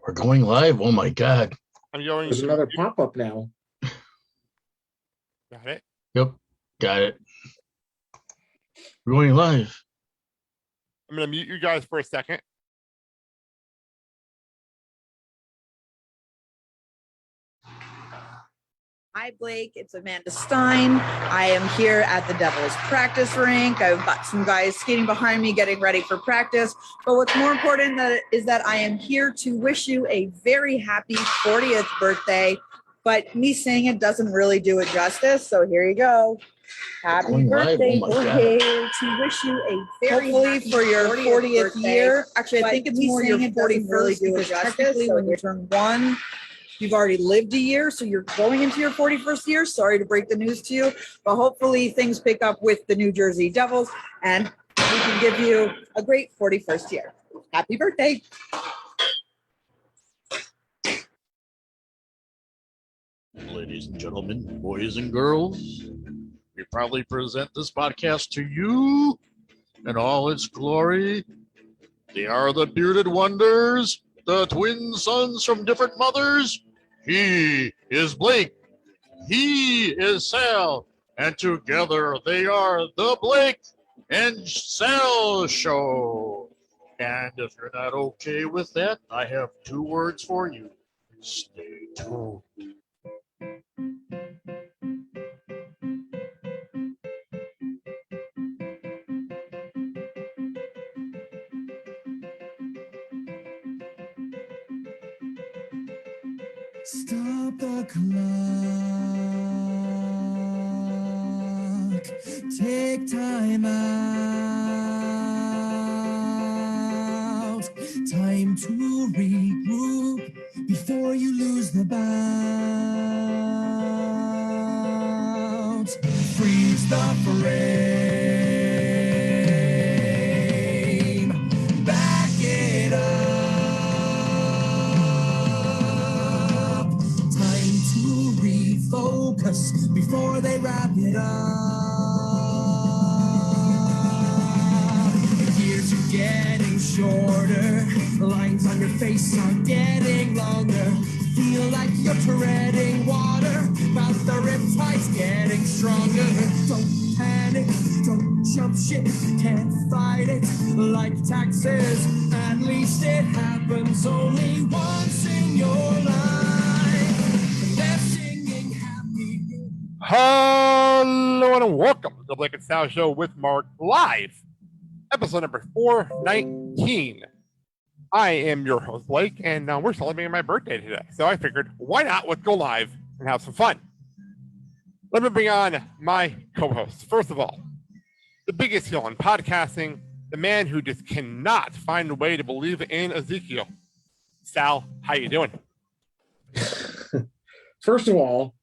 We're going live. Oh my God. There's another pop-up now. Got it? Yep. Got it. We're going live. I'm going to mute you guys for a second. Hi, Blake. It's Amanda Stein. I am here at the Devil's practice rink. I've got some guys skating behind me getting ready for practice. But what's more important is that I am here to wish you a very happy 40th birthday. But me saying it doesn't really do it justice. So here you go. Happy birthday. We're here to wish you a very happy for your 40th year. Actually, I think it's more your 41st because technically when you turn one, you've already lived a year, so you're going into your 41st year. Sorry to break the news to you, but hopefully things pick up with the New Jersey Devils and we can give you a great 41st year. Happy birthday. Ladies and gentlemen, boys and girls, we proudly present this podcast to you in all its glory. They are the bearded wonders, the twin sons from different mothers. He is Blake. He is Sal. And together they are the Blake and Sal Show. And if you're not okay with that, I have two words for you. Stay tuned. Stop the clock. Take time out. Time to regroup before you lose the bout. Freeze the frame. Back it up. Focus before they wrap it up. Years are getting shorter. Lines on your face are getting longer. Feel like you're treading water. But the riptide's getting stronger. Don't panic, don't jump ship. Can't fight it like taxes. At least it happens only once in your life. Hello and welcome to the Blake and Sal Show with Mark Live, episode number 419. I am your host, Blake, and we're celebrating my birthday today. So I figured, why not? Let's go live and have some fun. Let me bring on my co-hosts. First of all, the biggest heel in podcasting, the man who just cannot find a way to believe in Ezekiel. Sal, how you doing? First of all,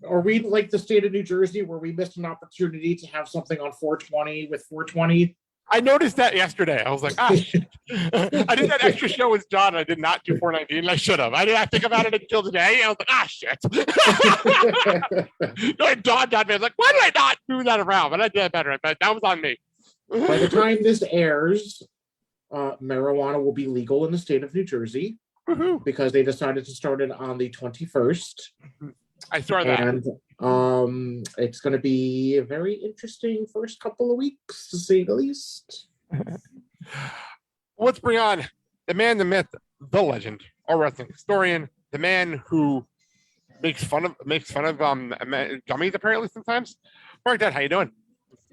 are we like the state of New Jersey where we missed an opportunity to have something on 420 with 420? I noticed that yesterday. I was like, shit. I did that extra show with John. I did not do 419. I should have. I did not think about it until today. I was like, shit. It dawned on me. I was like, why did I not do that around? But I did better. But that was on me. By the time this airs, marijuana will be legal in the state of New Jersey. Woohoo. Because they decided to start it on the 21st. I saw that. And it's going to be a very interesting first couple of weeks, to say the least. Let's bring on the man, the myth, the legend, our wrestling historian, the man who makes fun of gummies apparently sometimes. Mark, Dad, how you doing?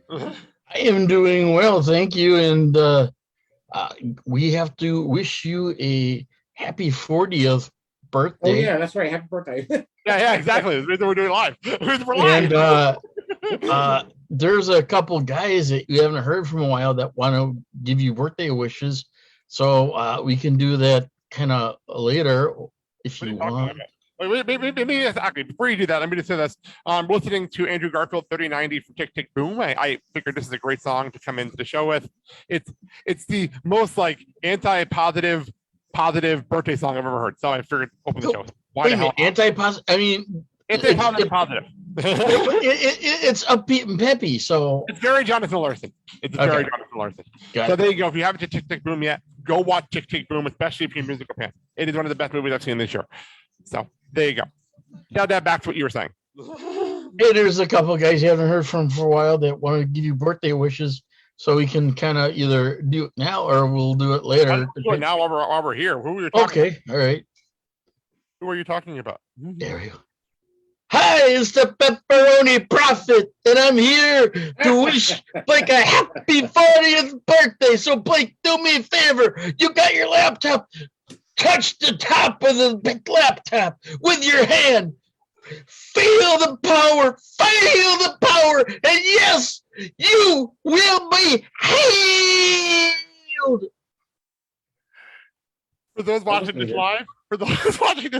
I am doing well, thank you. And we have to wish you a happy 40th birthday. Oh yeah, that's right. Happy birthday. Yeah, exactly. The reason we're doing live. We're live. And there's a couple guys that you haven't heard from a while that want to give you birthday wishes. So we can do that kind of later if you want. Wait, before you do that, let me just say this. I'm listening to Andrew Garfield 3090 from Tick Tick Boom. I figured this is a great song to come into the show with. It's the most like anti-positive birthday song I've ever heard. So I figured open the show. Why the hell? Anti-positive? I mean, anti-positive. It's upbeat and peppy. So it's very Jonathan Larson. Jonathan Larson. So there you go. If you haven't checked Tick Tick Boom yet, go watch Tick Tick Boom, especially if you're a musical fan. It is one of the best movies I've seen this year. So there you go. Now, Dad, back to what you were saying. Hey, there's a couple of guys you haven't heard from for a while that want to give you birthday wishes, so we can kind of either do it now or we'll do it later. Now while we're here, who are you talking Okay, all right. Who are you talking about? There we go. Hi, it's the Pepperoni Prophet, and I'm here to wish Blake a happy 40th birthday. So, Blake, do me a favor. You got your laptop. Touch the top of the big laptop with your hand. Feel the power. Feel the power. And yes, you will be healed. For those watching this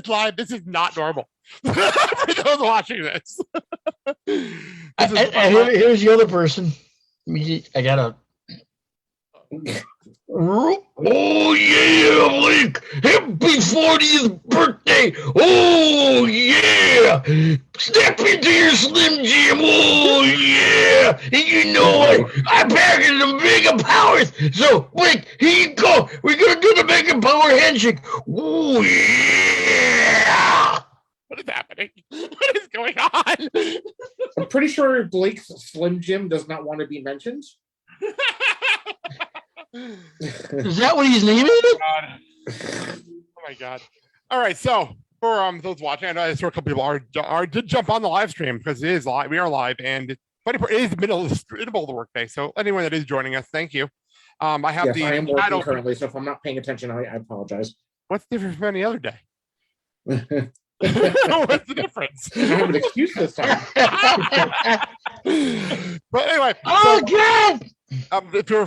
live, this is not normal. For those watching this. Here's the other person. I gotta. Oh yeah, Blake! Happy 40th birthday! Oh yeah! Step into your Slim Jim! Oh yeah! And you know what? I'm packing the mega powers. So Blake, here you go. We're gonna do the mega power handshake. Oh yeah! What is happening? What is going on? I'm pretty sure Blake's Slim Jim does not want to be mentioned. Is that what he's naming it? Oh my god! All right, so for those watching, I know a couple people did jump on the live stream because it is live. We are live, and it is the middle of the workday. So anyone that is joining us, thank you. I have I am working currently, so if I'm not paying attention, I apologize. What's different from any other day? What's the difference? I have an excuse this time. But anyway, God!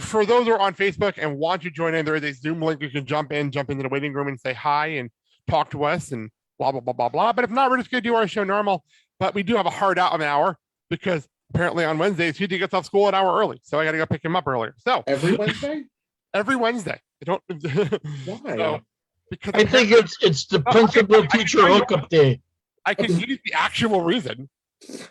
For those who are on Facebook and want to join in, there is a Zoom link. You can jump into the waiting room and say hi and talk to us and blah, blah, blah, blah, blah. But if not, we're just going to do our show normal. But we do have a hard out of an hour because apparently on Wednesdays, he gets off school an hour early. So I got to go pick him up earlier. So every Wednesday? Every Wednesday. I don't. Why? So, because I think it's the principal teacher hookup day. I can use the actual reason.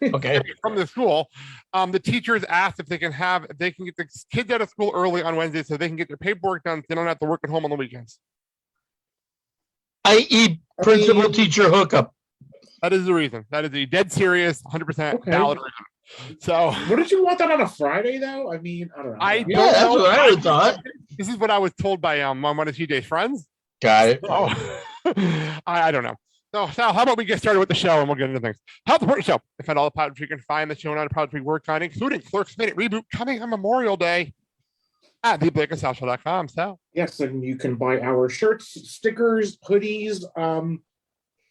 Okay. From the school, the teachers asked if they can get the kids out of school early on Wednesday so they can get their paperwork done. So they don't have to work at home on the weekends. I.e. principal teacher hookup. That is the reason. That is a dead serious, 100% valid reason. So, wouldn't you want that on a Friday though? I mean, I don't know. Yeah, that's what I would thought. This is what I was told by one of TJ's friends. Got it. Oh, I don't know. So, Sal, how about we get started with the show and we'll get into things. How the Important Show. I find all the podcasts you can find the show on Podfreak we work on, including Clerks Minute Reboot coming on Memorial Day at theblakeandsalshow.com. Sal. Yes, and you can buy our shirts, stickers, hoodies,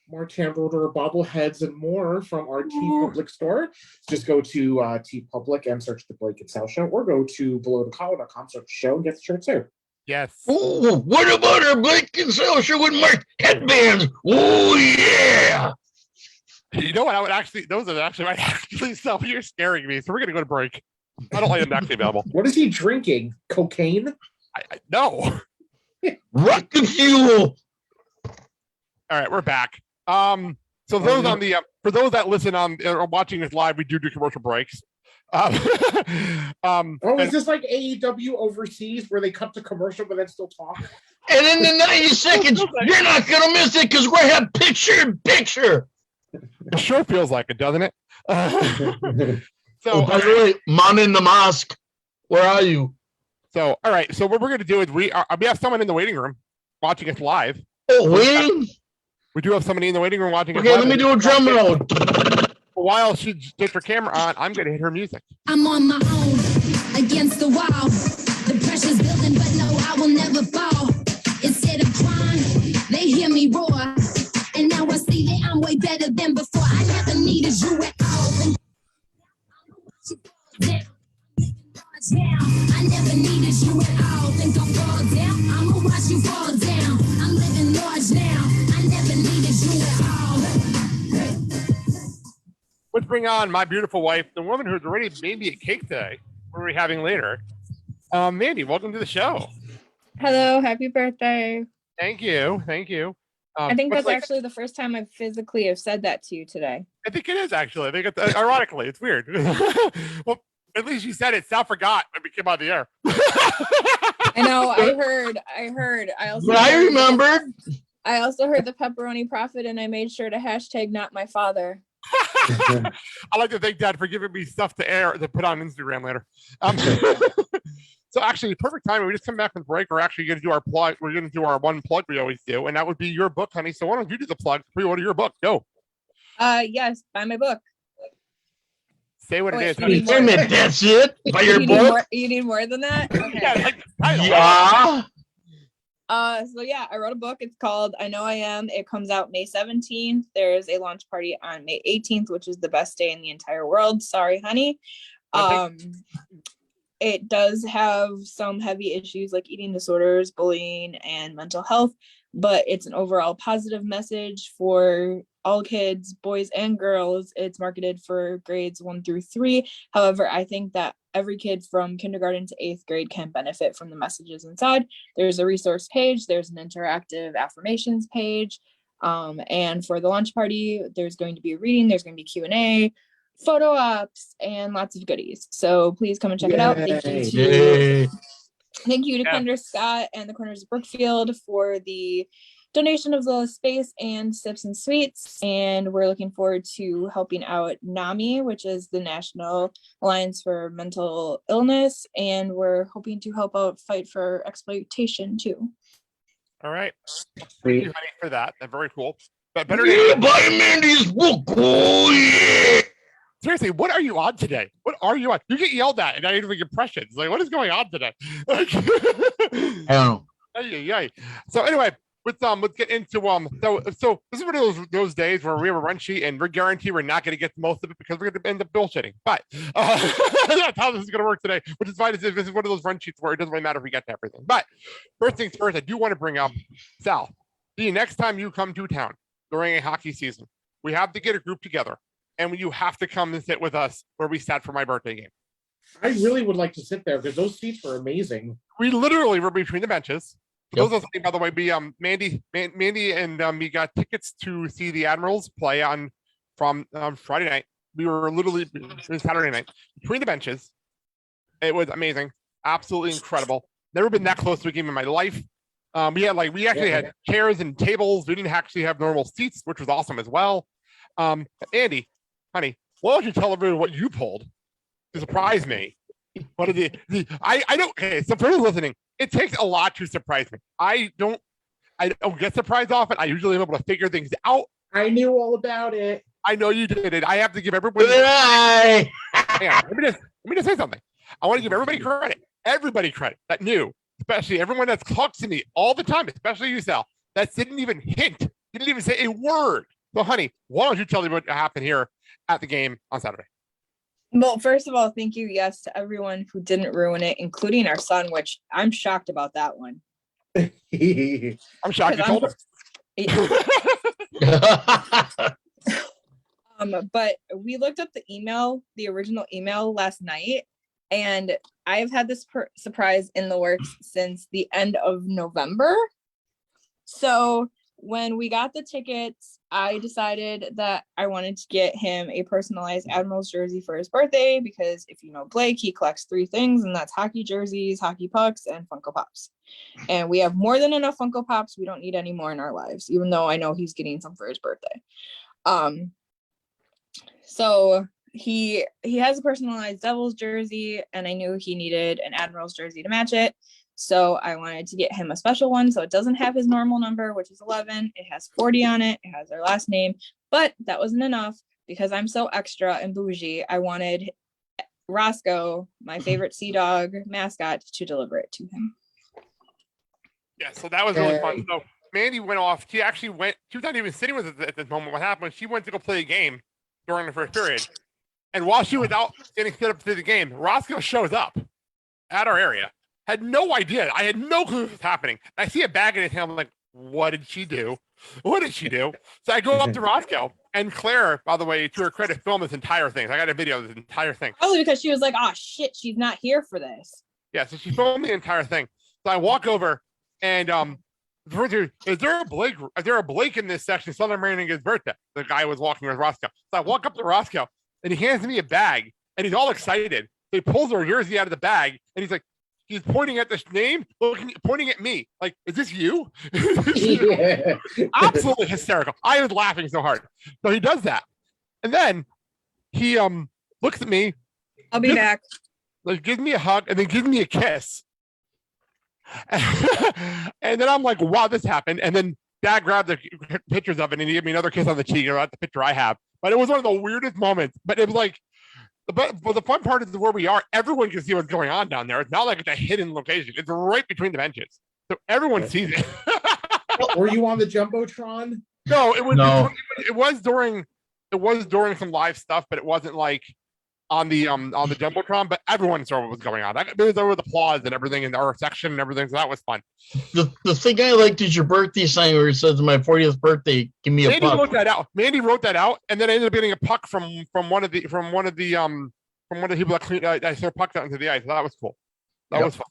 more Tambourine bobbleheads, and more from our TeePublic store. Just go to TeePublic and search the Blake and Sal Show, or go to belowthecollar.com, search show, and get the shirts there. Yes. Oh, what about our Blake and Sal Show with Mark headbands? Oh yeah. You know what? Those are actually so you're scaring me. So we're gonna go to break. I don't like them actually available. What is he drinking? Cocaine? No. Rocket fuel. All right, we're back. So those on the for those that listen on or watching this live, we do commercial breaks. Is this like AEW overseas where they cut to commercial but then still talk? And in the 90 seconds, you're not gonna miss it because we're gonna have picture. It sure feels like it, doesn't it? So, by the way, Man in the Mosque, where are you? So, all right. So what we're gonna do is we have someone in the waiting room watching us live. Oh, waiting? We do have somebody in the waiting room watching us live. Okay, let me do a drum roll. While she gets her camera on, I'm going to hit her music. I'm on my own, against the wall. The pressure's building, but no, I will never fall. Instead of crying, they hear me roar. And now I see that I'm way better than before. I never needed you at all. I never needed you at all. Think I'll fall down? I'ma watch you fall down. I'm living large now. I never needed you at all. Let's bring on my beautiful wife, the woman who's already made me a cake today. What are we having later? Mandy, welcome to the show. Hello, happy birthday. Thank you. I think that's actually the first time I physically have said that to you today. I think it is actually. I think it's ironically, it's weird. Well, At least you said it. Sal forgot when we came on the air. I know. I heard. I also. But I remembered. I also heard the pepperoni prophet, and I made sure to hashtag not my father. I like to thank Dad for giving me stuff to put on Instagram later. So actually, perfect timing. We just come back from break. We're actually going to do our plug. We're going to do our one plug we always do, and that would be your book, honey. So why don't you do the plug? Pre-order your book. Go. Yes, buy my book. Say what it is. you need Wait a minute, that's it? By your you book? you need more than that? Okay. Yeah, like the title. Yeah. So yeah, I wrote a book. It's called I Know I Am. It comes out May 17th. There's a launch party on May 18th, which is the best day in the entire world. Sorry, honey. It does have some heavy issues like eating disorders, bullying, and mental health, but it's an overall positive message for all kids, boys and girls. It's marketed for grades 1 through 3. However, I think that every kid from kindergarten to 8th grade can benefit from the messages inside. There's a resource page, there's an interactive affirmations page, and for the launch party, there's going to be a reading, there's going to be Q&A, photo ops, and lots of goodies. So please come and check it out. Thank you to Thunder Scott and the Corners of Brookfield for the donation of the space and Sips and Sweets. And we're looking forward to helping out NAMI, which is the National Alliance for Mental Illness. And we're hoping to help out fight for exploitation too. All right. Thank you, honey, for that. That's very cool. But better buy Mandy's book. Oh, yeah. Seriously, what are you on today? What are you on? You get yelled at and I even make impressions. Like, what is going on today? I don't know. So anyway, let's get into so this is one of those days where we have a run sheet and we're guaranteed we're not going to get most of it because we're going to end up bullshitting. But that's how this is going to work today, which is fine. This is one of those run sheets where it doesn't really matter if we get to everything. But first things first, I do want to bring up Sal. The next time you come to town during a hockey season, we have to get a group together. And you have to come and sit with us where we sat for my birthday game. I really would like to sit there because those seats were amazing. We literally were between the benches. Those are by the way, Mandy and we got tickets to see the Admirals play from Friday night. We were literally it was Saturday night between the benches. It was amazing, absolutely incredible. Never been that close to a game in my life. We actually had chairs and tables. We didn't actually have normal seats, which was awesome as well. Andy, honey, why don't you tell everyone what you pulled to surprise me? What are I don't. Okay, so for those listening, it takes a lot to surprise me. I don't get surprised often. I usually am able to figure things out. I knew all about it. I know you did it. I have to give everybody. Hang on, let me just say something. I want to give everybody credit that knew, especially everyone that talks to me all the time, especially you, Sal, that didn't even hint, didn't even say a word. So, honey, why don't you tell me what happened here at the game on Saturday? Well, first of all, thank you, yes, to everyone who didn't ruin it, including our son, which I'm shocked about that one. I'm shocked you told us. But we looked up the original email last night, and I've had this surprise in the works since the end of November. So when we got the tickets, I decided that I wanted to get him a personalized Admirals jersey for his birthday because if you know Blake, he collects 3 things, and that's hockey jerseys, hockey pucks, and Funko Pops. And we have more than enough Funko Pops. We don't need any more in our lives, even though I know he's getting some for his birthday. So he has a personalized Devils jersey, and I knew he needed an Admirals jersey to match it. So I wanted to get him a special one. So it doesn't have his normal number, which is 11. It has 40 on it. It has our last name, but that wasn't enough because I'm so extra and bougie. I wanted Roscoe, my favorite Sea Dog mascot, to deliver it to him. Yeah, so that was really fun. So Mandy went off. She actually went. She was not even sitting with us at this moment. What happened? She went to go play a game during the first period. And while she was out getting set up to the game, Roscoe shows up at our area. Had no idea. I had no clue what was happening. I see a bag in his hand. I'm like, what did she do? What did she do? So I go up to Roscoe, and Claire, by the way, to her credit, filmed this entire thing. So I got a video of this entire thing. Probably because she was like, oh shit, she's not here for this. Yeah, so she filmed the entire thing. So I walk over and is there a Blake in this section celebrating his birthday? The guy was walking with Roscoe. So I walk up to Roscoe and he hands me a bag and he's all excited. he pulls her jersey out of the bag, and he's pointing at this name, pointing at me, like, is this you? Yeah. Absolutely hysterical. I was laughing so hard. So he does that, and then he looks at me, I'll be back. like gives me a hug, and then gives me a kiss. And then I'm like, wow, this happened. And then Dad grabbed the pictures of it, and he gave me another kiss on the cheek, about the picture I have. But it was one of the weirdest moments. But it was like, but the fun part is where we are. Everyone can see what's going on down there. It's not like it's a hidden location. It's right between the benches, so everyone sees it. Were you on the jumbotron? No, it was. No. It was during some live stuff, but it wasn't like on the jumbotron. But everyone saw what was going on. There was applause and everything in our section and everything, so that was fun. The thing I liked is your birthday sign where it says my 40th birthday. Give me a Mandy puck. wrote that out. Mandy wrote that out, and then I ended up getting a puck from one of the people that cleaned. I threw pucks out into the ice. So that was cool. That was fun.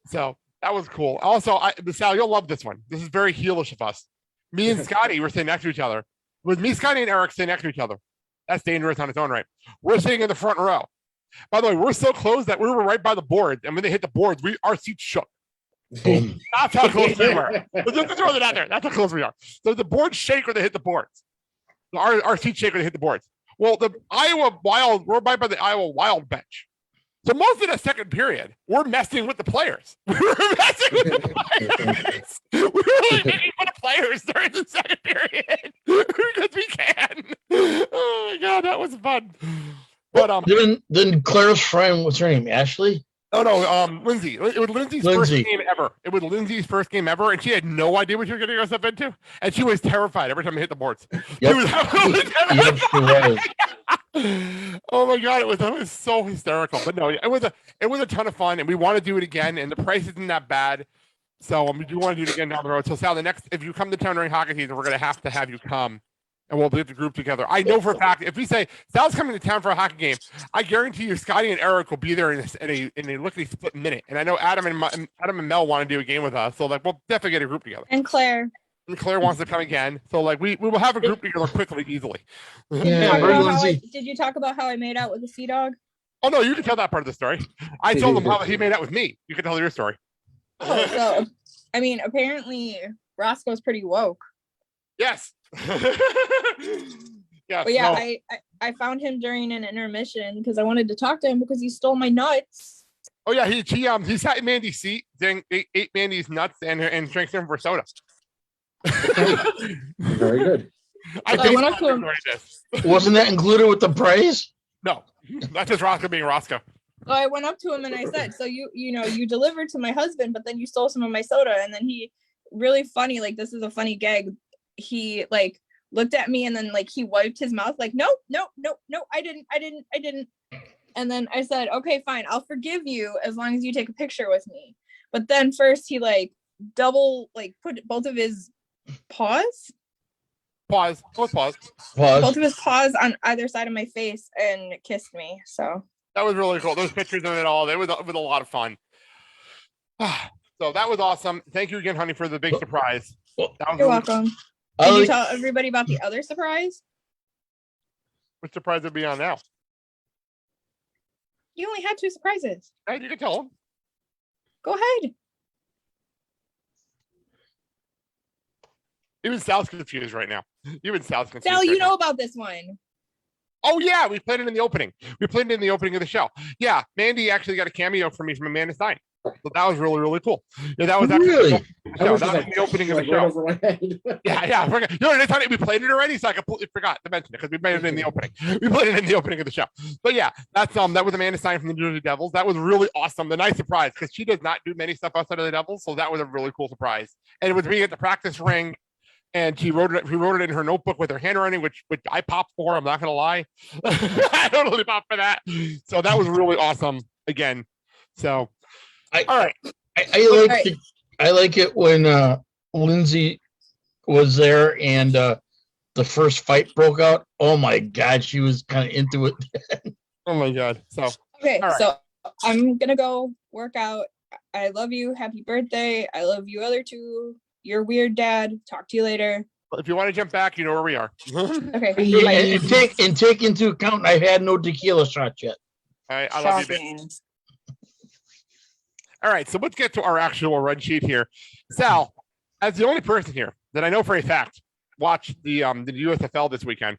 So that was cool. Also, Sal, you'll love this one. This is very heelish of us. Me and Scotty were sitting next to each other. With me, Scotty, and Eric sitting next to each other. That's dangerous on its own right. We're sitting in the front row. By the way, we're so close that we were right by the board, and when they hit the boards, our seats shook. That's how close we were. Just throw that out there. That's how close we are. So the boards shake when they hit the boards. Our seats shake when they hit the boards. Well, the Iowa Wild, we're right by the Iowa Wild bench. So most of the second period, we're messing with the players. We were messing with the players. We were really making fun of players during the second period because we can. Oh my god, that was fun. But Then Claire's friend, what's her name? Ashley? Oh no, Lindsay. It was Lindsay's first game ever. It was Lindsay's first game ever, and she had no idea what she was getting herself into, and she was terrified every time I hit the boards. Yep. She was absolutely Yep, she was. Oh my god, it was so hysterical. But no, it was a ton of fun, and we want to do it again. And the price isn't that bad, so we do want to do it again down the road. So Sal, if you come to town during hockey season, we're going to have you come, and we'll get the group together. I know for a fact if we say Sal's coming to town for a hockey game, I guarantee you Scotty and Eric will be there in a lickety split minute. And I know Adam and Mel want to do a game with us, so like we'll definitely get a group together. And Claire. And Claire wants to come again, so like we will have a group together quickly, easily. Yeah, Did you talk about how I made out with the sea dog? Oh no, you can tell that part of the story. I told him how he made out with me. You can tell your story. Oh, so I mean, apparently Roscoe's pretty woke. Yes. Yeah. But yeah, I found him during an intermission because I wanted to talk to him because he stole my nuts. Oh yeah, he sat in Mandy's seat, then ate Mandy's nuts and drank some for soda. Very good. I went up to him. Wasn't that included with the price? No, that's just Roscoe being Roscoe. So I went up to him and I said, so you delivered to my husband, but then you stole some of my soda. And then he really funny, like this is a funny gag. He like looked at me and then like he wiped his mouth like, no, I didn't. And then I said, okay, fine, I'll forgive you as long as you take a picture with me. But then first he like double like put both of his paws. Pause. Both pause. Both of his paws on either side of my face and kissed me. So that was really cool. Those pictures of it all, it was a lot of fun. So that was awesome. Thank you again, honey, for the big surprise. You're welcome. Did you tell everybody about the other surprise? What surprise would be on now? You only had 2 surprises. Hey, you can tell them. Go ahead. Even Sal's confused right now. Sal, you know about this one. Oh yeah, we played it in the opening. We played it in the opening of the show. Yeah, Mandy actually got a cameo from me from Amanda Stein. So that was really, really cool. Yeah, that was actually really? that was the opening of the show. Over my head. Yeah. We played it already, so I completely forgot to mention it because we made it in the opening. We played it in the opening of the show. But yeah, that was Amanda Stein from the New Jersey Devils. That was really awesome. The nice surprise because she does not do many stuff outside of the Devils, so that was a really cool surprise. And it was me at the practice ring. And he wrote it in her notebook with her handwriting, which I popped for. I'm not gonna lie, I totally popped for that. So that was really awesome. Again, so all right. I like it when Lindsay was there and the first fight broke out. Oh my god, she was kind of into it. Oh my god. So okay, so I'm gonna go work out. I love you. Happy birthday. I love you other two. You're weird, Dad. Talk to you later. If you want to jump back, you know where we are. Okay. Yeah, and take into account I've had no tequila shots yet. I love you, baby. Shocking. All right, so let's get to our actual run sheet here. Sal, as the only person here that I know for a fact watched the USFL this weekend,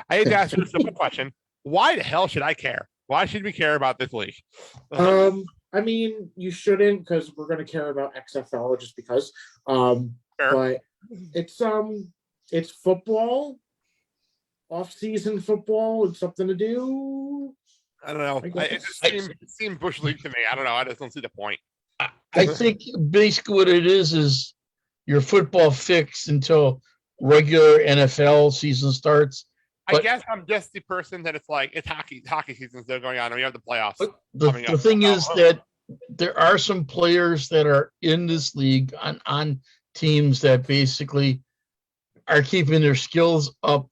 I had to ask you a simple question. Why the hell should I care? Why should we care about this league? I mean, you shouldn't, because we're going to care about XFL just because. But it's football, off-season football. It's something to do. I don't know. It just seemed bush league to me. I don't know. I just don't see the point. I think basically what it is your football fix until regular NFL season starts. I guess I'm just the person that it's like it's hockey season still going on, and we have the playoffs. The thing is that there are some players that are in this league on teams that basically are keeping their skills up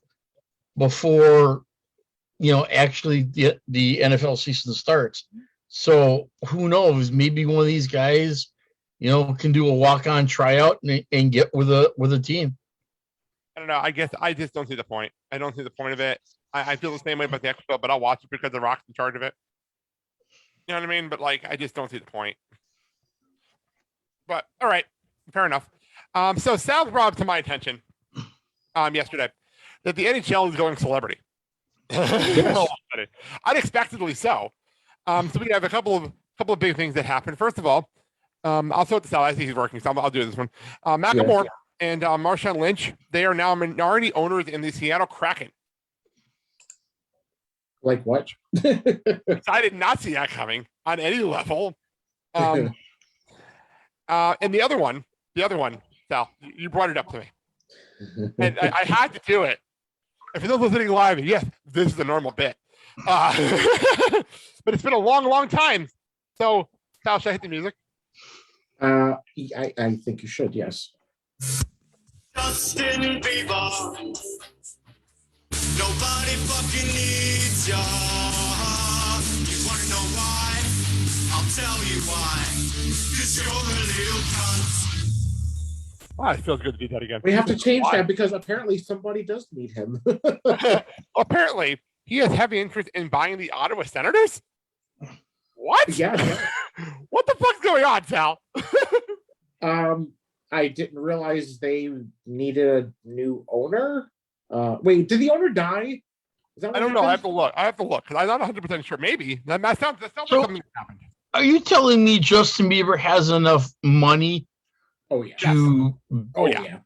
before actually the NFL season starts. So who knows? Maybe one of these guys, can do a walk-on tryout and get with a team. I don't know. I guess I just don't see the point. I don't see the point of it. I feel the same way about the XFL, but I'll watch it because The Rock's in charge of it. You know what I mean? But I just don't see the point. But all right, fair enough. So Sal brought to my attention yesterday that the NHL is going celebrity. Unexpectedly so. So we have a couple of big things that happened. First of all, I'll throw it to Sal. I think he's working, so I'll do this one. Macklemore and Marshawn Lynch, they are now minority owners in the Seattle Kraken. Like what? I did not see that coming on any level. And the other one, Sal, you brought it up to me. And I had to do it. If you're not listening live, yes, this is a normal bit. But it's been a long, long time. So, Sal, should I hit the music? I think you should, yes. Justin Bieber. Nobody fucking needs ya. You wanna know why? I'll tell you why. 'Cause you're a little cunt. Wow, it feels good to do that again. We have to change that because apparently somebody does need him. Apparently, he has heavy interest in buying the Ottawa Senators? What? Yeah. What the fuck's going on, Sal? I didn't realize they needed a new owner. Wait, did the owner die? Is that what I don't know. I happened? have to look because I'm not 100% sure. Maybe that sounds like something that happened. Are you telling me Justin Bieber has enough money Oh yeah. to? Oh yeah.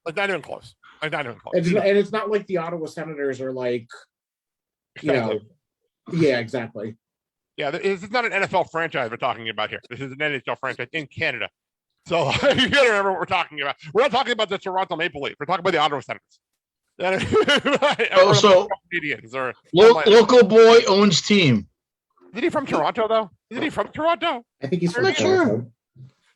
Like not even close. And it's not like the Ottawa Senators are like, Yeah, exactly. Yeah, this is not an NFL franchise we're talking about here. This is an NHL franchise in Canada. So you gotta remember what we're talking about. We're not talking about the Toronto Maple Leafs. We're talking about the Ottawa Senators. So Canadians or local boy owns team. Is he from Toronto though? Is he from Toronto? I think he's from not sure. Toronto.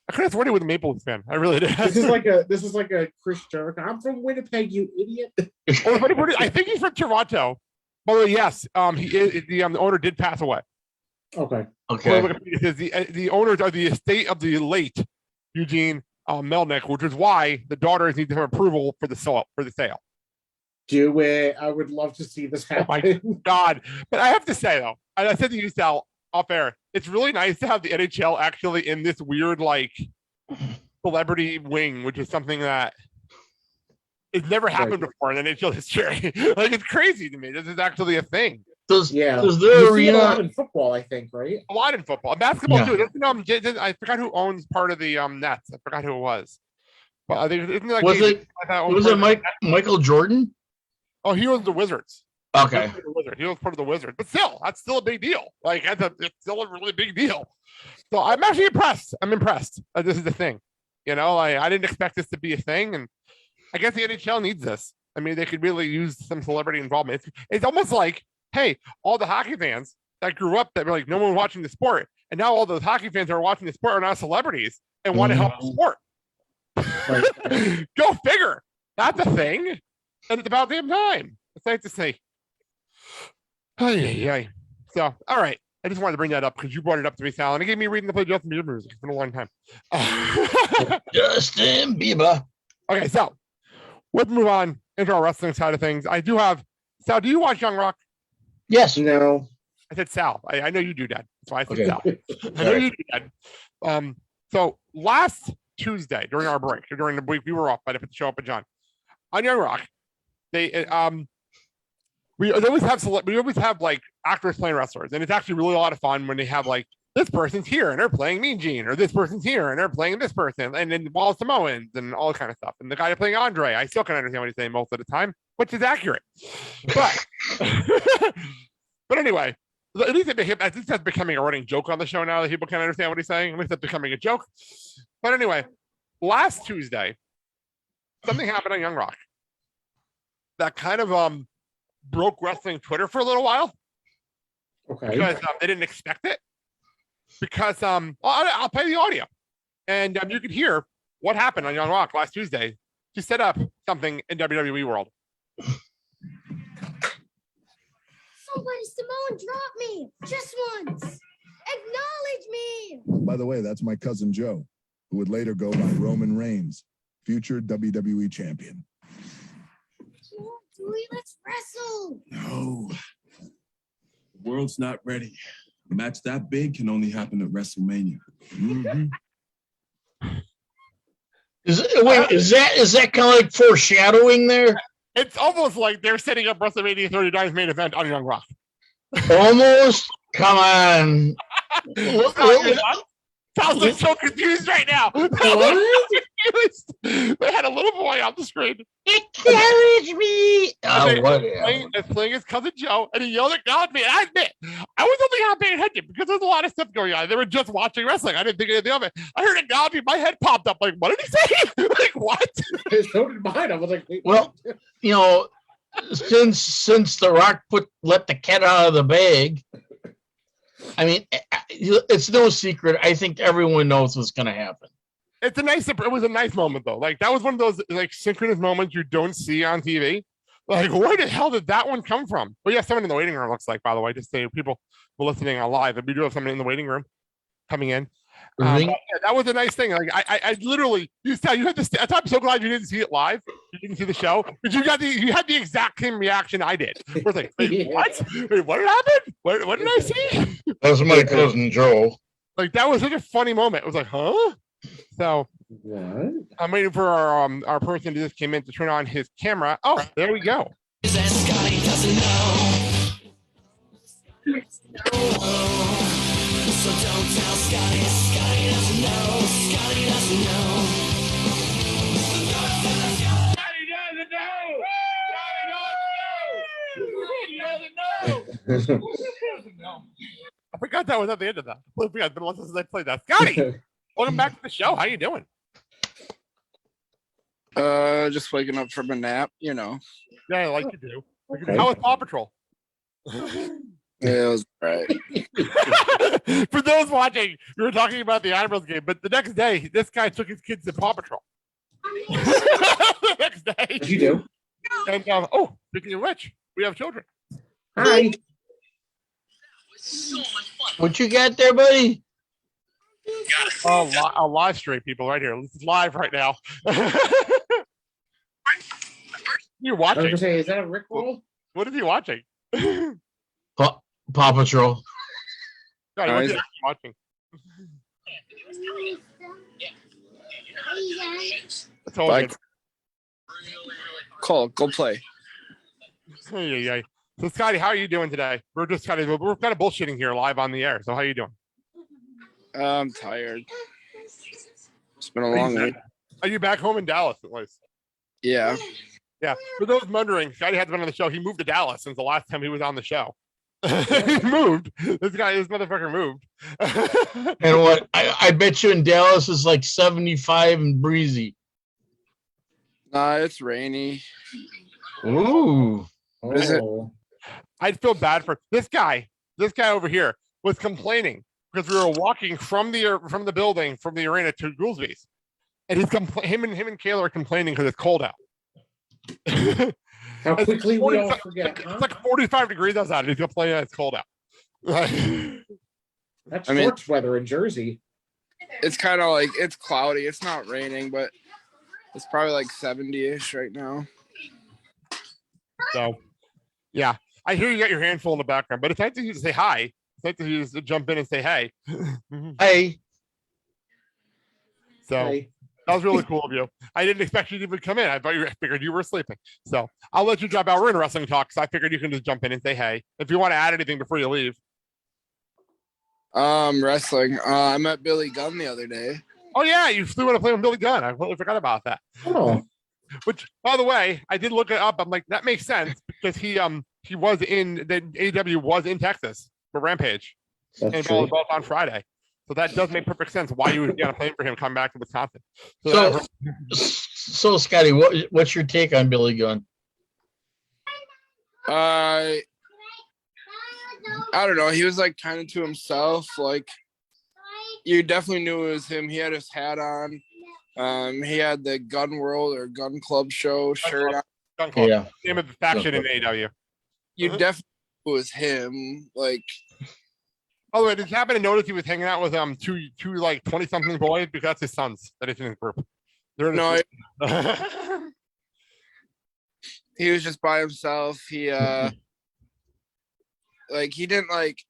I could have sworn he was a Maple Leafs fan. I really did. This is like a Chris Jericho. I'm from Winnipeg, you idiot. I think he's from Toronto. Well, yes, he is. The owner did pass away. Okay. It says the owners are the estate of the late Eugene Melnick, which is why the daughters need to have approval for the sale. Do it. I would love to see this happen. Oh my God. But I have to say, though, and I said to you, Sal, off air, it's really nice to have the NHL actually in this weird, like, celebrity wing, which is something that it's never happened before in NHL history. Like, it's crazy to me. This is actually a thing. Does there arena see a lot in football? I think, right? A lot in football, basketball too. I forgot who owns part of the Nets. I forgot who it was. But I think was it Michael Jordan? Oh, he owns the Wizards. Okay, he was part of the Wizards, but still, that's still a big deal. Like, it's still a really big deal. So I'm actually impressed. I'm impressed. This is the thing. I didn't expect this to be a thing, and I guess the NHL needs this. I mean, they could really use some celebrity involvement. It's almost like, hey, all the hockey fans that grew up that were like, no one watching the sport, and now all those hockey fans that are watching the sport are now celebrities and want to help the sport. Right. Go figure. That's a thing, and it's about damn time. It's nice to see. So, all right. I just wanted to bring that up because you brought it up to me, Sal, and it gave me a reason to play Justin Bieber music. It's been a long time. Justin Bieber. Okay, so let's move on into our wrestling side of things. I do have, Sal, do you watch Young Rock? Yes. No. I said Sal. I know you do, Dad. That's why I said Okay. Sal. I know you do, Dad. So last Tuesday during our break, during the week we were off, but I put the show up with John on Young Rock. They we always have like actors playing wrestlers, and it's actually really a lot of fun when they have like this person's here and they're playing Mean Gene, or this person's here and they're playing this person, and then Wall Samoans and all kind of stuff. And the guy playing Andre, I still can understand what he's saying most of the time, which is accurate. But but anyway, at least that's becoming a running joke on the show now that people can understand what he's saying. At least that's becoming a joke. But anyway, last Tuesday, something happened on Young Rock that kind of broke wrestling Twitter for a little while. Okay. Because they didn't expect it. Because I'll play the audio, and you could hear what happened on Young Rock last Tuesday to set up something in WWE world. Somebody, Simone, drop me just once. Acknowledge me. By the way, that's my cousin Joe, who would later go by Roman Reigns, future WWE champion. Come on, Dewey, let's wrestle. No, the world's not ready. A match that big can only happen at Wrestlemania. Mm-hmm. Is that kind of like foreshadowing there? It's almost like they're setting up WrestleMania 39's main event on Young Rock. Almost? Come on. Sounds like so confused right now. Confused. They had a little boy on the screen. Acknowledge me. It's playing his cousin Joe, and he yelled "acknowledge me." And I admit, I was only not paying attention because there's a lot of stuff going on. They were just watching wrestling. I didn't think anything of it. I heard "acknowledge me." My head popped up. Like, what did he say? Like, what? So did mine. I was like, wait, well, you know, since The Rock let the cat out of the bag. I mean, it's no secret. I think everyone knows what's going to happen. It was a nice moment though. Like that was one of those like synchronous moments you don't see on TV. Like, where the hell did that one come from? Well, yeah, someone in the waiting room looks like, by the way, just say people were listening on live, and we do have someone in the waiting room coming in. Yeah, that was a nice thing. Like I literally, you had this. I'm so glad you didn't see it live. You didn't see the show, but you had the exact same reaction I did. I was like, wait, what? Wait, what happened? What did I see? That was my cousin Joe. Like that was such a funny moment. It was like, huh? So what? I'm waiting for our person who just came in to turn on his camera. Oh, there we go. Scotty doesn't know. So don't tell Scotty. Scotty doesn't know. Scotty doesn't know. Scotty doesn't know. Scotty doesn't know. I forgot that was at the end of that. I forgot, but since I played that. Scotty, welcome back to the show. How you doing? Just waking up from a nap, you know. Yeah, I like you do. Okay. How was Paw Patrol? Yeah, it was right. For those watching, we were talking about the Admirals game, but the next day, this guy took his kids to Paw Patrol. The next day. What'd you do? And speaking of which, we have children. Hi. What you got there, buddy? A live stream, people, right here. This is live right now. You're I was watching. gonna say, is that a Rick roll? What is he watching? Paw Patrol. Scotty, what's he actually watching? That's all Like, good. go play. Hey. So, Scotty, how are you doing today? We're kind of bullshitting here live on the air. So, how are you doing? I'm tired. It's been a long week. Are you back home in Dallas at least? Yeah. Yeah. For those wondering, Scotty hasn't been on the show. He moved to Dallas since the last time he was on the show. He moved. This motherfucker moved. And what? I bet you in Dallas is like 75 and breezy. Nah, it's rainy. Ooh. Is it? Oh. I'd feel bad for this guy. This guy over here was complaining because we were walking from the building from the arena to Goolsby's, and him and Kayla are complaining because it's cold out. How quickly we all forget. It's like 45 degrees outside. He's complaining that it's cold out. That's shorts weather in Jersey. It's kind of like it's cloudy. It's not raining, but it's probably like 70-ish right now. So, yeah. I hear you got your handful in the background, but it's nice to you to say hi. It's nice to you to jump in and say hey. Hey. So Hey. that was really cool of you. I didn't expect you to even come in. I figured you were sleeping. So I'll let you drop out. We're in wrestling talk, so I figured you can just jump in and say hey. If you want to add anything before you leave. Wrestling. I met Billy Gunn the other day. Oh yeah, you flew in to play with Billy Gunn. I totally forgot about that. Oh. Which, by the way, I did look it up. I'm like, that makes sense because he was in the AEW was in Texas for Rampage That's and true. both on Friday. So that does make perfect sense why you would be on a plane for him coming back to Wisconsin. So Scotty, what's your take on Billy Gunn? I don't know. He was like kind of to himself. Like you definitely knew it was him. He had his hat on. He had the Gun World or Gun Club show shirt on. Gun Club. Yeah. Name of the faction in AEW. You definitely knew it was him. Like, by the way, did you happen to notice he was hanging out with two like 20-something boys? Because that's his sons that is in his group. They're in his group. he was just by himself. He like he didn't like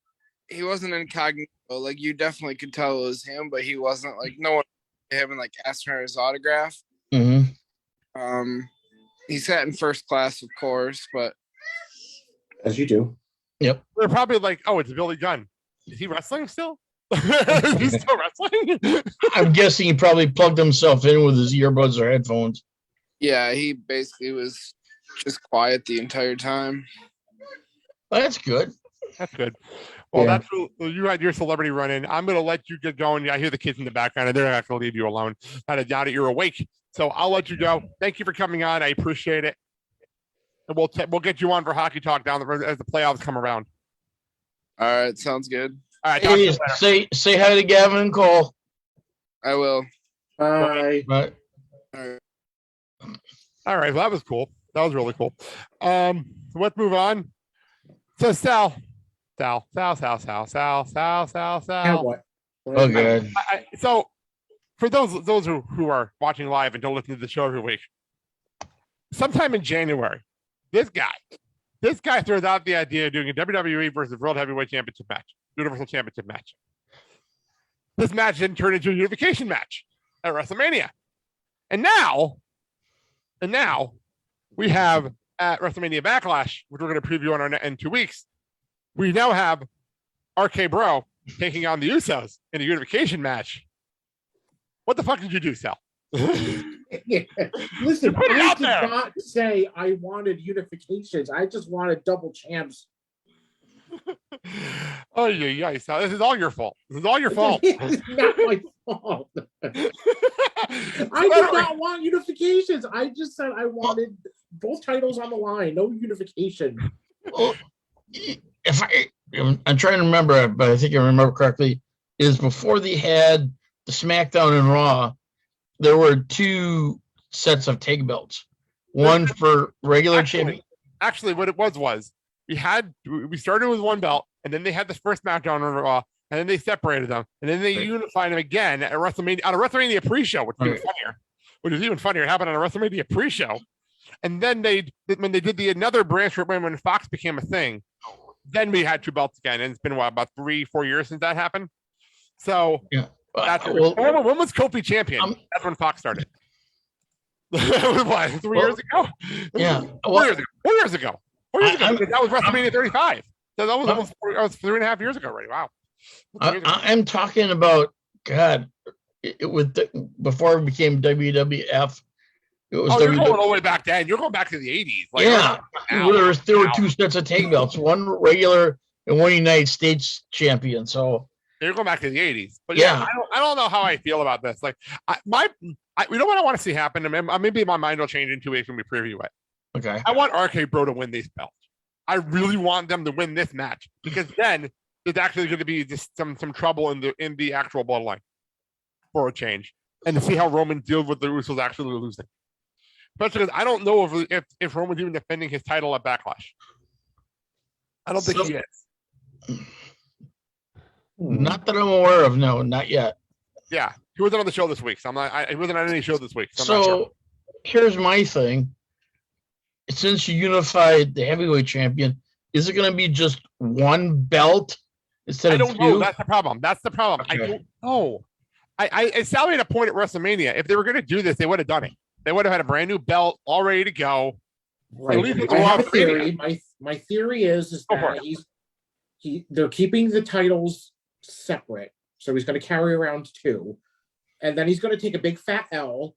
he wasn't incognito. Like you definitely could tell it was him, but he wasn't like no one him and like asked for his autograph. Mm-hmm. He sat in first class, of course, but As you do. Yep. They're probably like, oh, it's Billy Gunn. Is he wrestling still? He's still wrestling? I'm guessing he probably plugged himself in with his earbuds or headphones. yeah, he basically was just quiet the entire time. Well, that's good. That's good. Well, Yeah. You had your celebrity run in. I'm going to let you get going. I hear the kids in the background, and they're not going to leave you alone. Now that you're awake. So I'll let you go. Thank you for coming on. I appreciate it. And we'll get you on for hockey talk down the road as the playoffs come around. All right, sounds good. All right, talk to you Hey, later. say hi to Gavin and Cole. I will. Bye. Right. All right. All right, well, that was cool. That was really cool. Let's move on. So Sal. Now what? Oh, good. So for those who are watching live and don't listen to the show every week, sometime in January, this guy throws out the idea of doing a WWE versus World Heavyweight Championship match, Universal Championship match. This match then turned into a unification match at WrestleMania. And now we have at WrestleMania Backlash, which we're going to preview in 2 weeks, we now have RK Bro taking on the Usos in a unification match. What the fuck did you do, Sal? Listen, Put it I out did there. not say I wanted unifications. I just wanted double champs. Oh yeah, Sal. This is all your fault. This is all your fault. It's not my fault. I did not want unifications. I just said I wanted both titles on the line. No unification. Well, I'm trying to remember, but I think I remember correctly, is before they had the SmackDown and Raw, there were 2 sets of tag belts. One for regular champion. Actually, what it was we started with one belt, and then they had the first SmackDown on Raw, and then they separated them, and then they unified them again at WrestleMania on a WrestleMania pre-show, which is even funnier. It happened on a WrestleMania pre-show, and then when they did another branch when Fox became a thing, then we had 2 belts again, and it's been about 3-4 years since that happened. So yeah, that's when was Kofi champion? That's when Fox started. What, 3 years ago? Yeah, 4 years ago. 4 years ago. 4 years ago. That was WrestleMania 35. So that was almost 3.5 years ago already. Wow. I'm talking about God. Before it became WWF. It was you're going all the way back then. You're going back to the 80s. Like, yeah, there were 2 sets of tag belts, one regular and one United States champion. So you're going back to the 80s. But yeah, I don't know how I feel about this. Like, you know what I want to see happen? Maybe my mind will change in 2 weeks when we preview it. Okay. I want RK Bro to win these belts. I really want them to win this match because then there's actually going to be just some trouble in the actual bloodline for a change, and to see how Roman deals with the Usos actually losing. Especially because I don't know if Roman's even defending his title at Backlash. I don't think he is. Not that I'm aware of. No, not yet. Yeah, he wasn't on the show this week, so he wasn't on any show this week. So, I'm not sure. Here's my thing. Since you unified the heavyweight champion, is it going to be just one belt instead I of don't two? know. That's the problem. That's the problem. I Okay. don't know. Sally had a point at WrestleMania. If they were going to do this, they would have done it. They would have had a brand new belt all ready to go. Right. least it's I have a Raw Mania. theory. My theory is Go for that it. they're keeping the titles separate. So he's going to carry around two. And then he's going to take a big fat L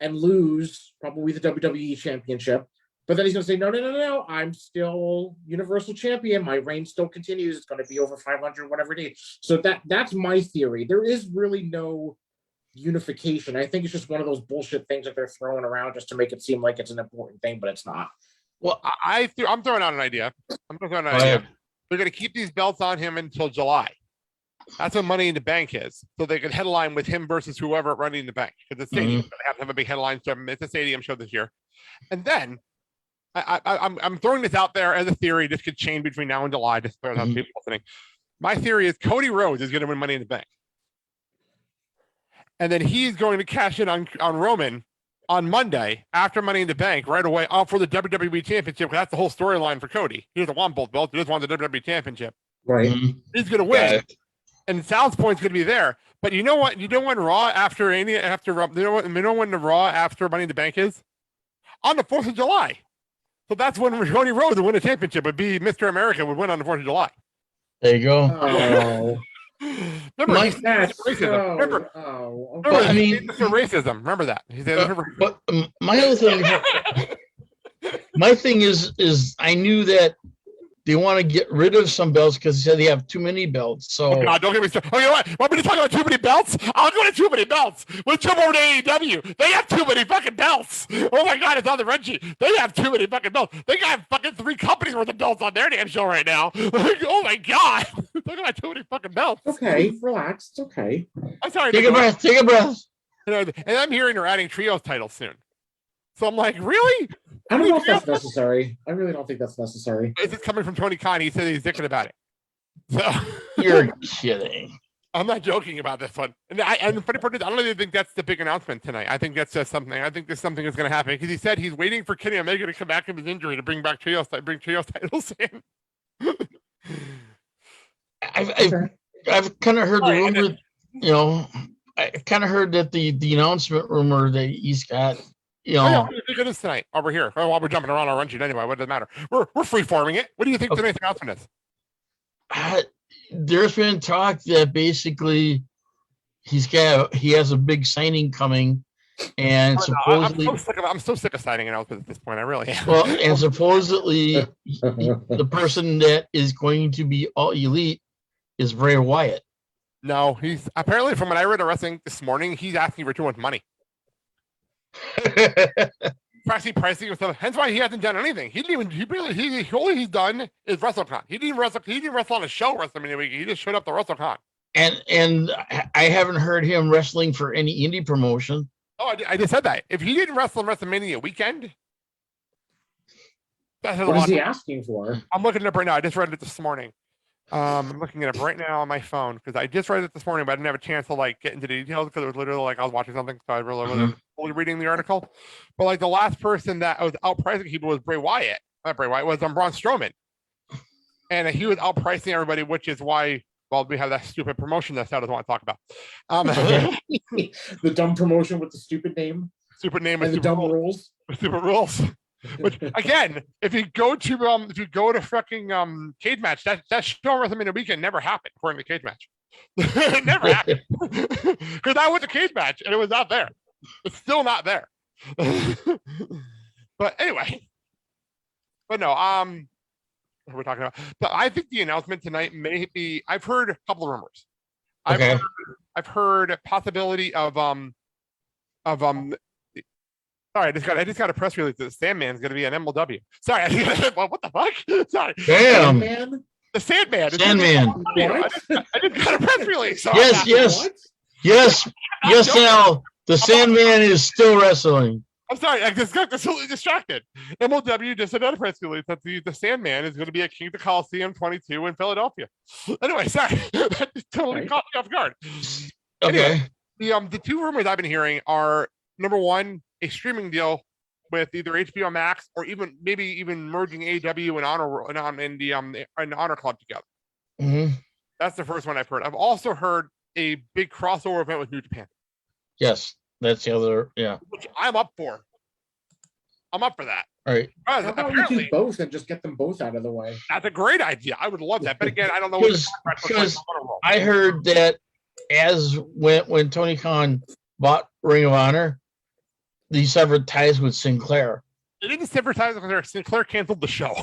and lose probably the WWE Championship. But then he's going to say, no, I'm still Universal Champion. My reign still continues. It's going to be over 500, whatever it is. So that's my theory. There is really no unification. I think it's just one of those bullshit things that they're throwing around just to make it seem like it's an important thing, but it's not. Well, I'm throwing out an idea. Go ahead. They're going to keep these belts on him until July. That's what Money in the Bank is. So they could headline with him versus whoever at Money in the Bank. Because the stadium have to have a big headline. So it's a stadium show this year. And then I'm throwing this out there as a theory. This could change between now and July. Just for people listening. My theory is Cody Rhodes is going to win Money in the Bank. And then he's going to cash in on Roman on Monday after Money in the Bank right away for the WWE Championship. That's the whole storyline for Cody. He doesn't want both belts. He just wants the WWE Championship. Right. He's going to win. And Sal's point's going to be there. But you know what? You know when Raw after when the Raw after Money in the Bank is? On the 4th of July. So that's when Cody Rhodes would win a championship. Would be Mr. America would win on the 4th of July. There you go. Oh. Remember, My- he said racism. Remember, But, I mean- it's racism. Remember that. He said, But my other thing, my thing is I knew that they want to get rid of some belts because they said they have too many belts. So oh God, don't get me started. Oh, you know what? Want me to talk about too many belts? I'll go to too many belts. We'll jump over to AEW. They have too many fucking belts. Oh my God, it's on the red sheet. They have too many fucking belts. They got fucking 3 companies worth of belts on their damn show right now. Oh my God. Look at too many fucking belts. Okay, relax. It's okay. I'm sorry. take a breath. Take a breath. And I'm hearing they're adding trios titles soon. So I'm like, really? I don't know if that's necessary. I really don't think that's necessary. Is this coming from Tony Khan? He said he's thinking about it. So You're kidding. I'm not joking about this one. And the funny part is, I don't even think that's the big announcement tonight. I think that's just something. I think there's something that's going to happen because he said he's waiting for Kenny Omega to come back from his injury to bring trios titles in. I've kind of heard the rumor. You know, I kind of heard that the announcement rumor that he's got. You know, What do you think of this tonight over here? While we're jumping around our run sheet anyway, what does it matter? We're free forming it. What do you think tonight's announcement is? There's been talk that basically he has a big signing coming, and supposedly I'm so sick of signing announcements at this point. I really am. well, and supposedly the person that is going to be all elite is Bray Wyatt. No, he's apparently from when I read a wrestling this morning, he's asking for too much money. Pricing and stuff. Hence why he hasn't done anything. All he's done is WrestleCon. He didn't wrestle on a show WrestleMania week. He just showed up to WrestleCon. And I haven't heard him wrestling for any indie promotion. Oh, I just said that. If he didn't wrestle on WrestleMania weekend, that's What is he asking for? I'm looking it up right now. I just read it this morning. I'm looking it up right now on my phone because I just read it this morning, but I didn't have a chance to get into the details because it was literally I was watching something, so I really wasn't fully reading the article. But the last person that was outpricing people was Bray Wyatt. Not Bray Wyatt, was Braun Strowman, and he was outpricing everybody, which is why we have that stupid promotion that Sal doesn't want to talk about. The dumb promotion with the stupid name. Stupid name and the dumb rules. Stupid rules. Which again, if you go to fucking cage match, that show WrestleMania weekend never happened according to cage match. It never happened because I went to cage match and it was not there. It's still not there. But anyway, but no, what we're talking about. But I think the announcement tonight may be. I've heard a couple of rumors. I've heard a possibility of Sorry, I just got a press release that Sandman's going to be an MLW. Sorry, what the fuck? Sorry. Damn. The Sandman. Sandman. I just got a press release. So Yes, Al. The Sandman is still wrestling. I'm sorry, I just got completely distracted. MLW just another press release that the Sandman is going to be at King of the Coliseum 22 in Philadelphia. Anyway, sorry, that just totally caught me off guard. Okay. Anyway, the 2 rumors I've been hearing are number 1, a streaming deal with either HBO Max or maybe even merging AEW and Honor Club together. Mhm. That's the first one I've heard. I've also heard a big crossover event with New Japan, Yes, that's the other. Yeah. which I'm up for. I'm up for that. All right. How about we Apparently, do both and just get them both out of the way? that's a great idea. I would love that. But again, I don't know what the contract looks like. I heard that when Tony Khan bought Ring of Honor, he severed ties with Sinclair. They didn't sever ties with Sinclair. Sinclair canceled the show.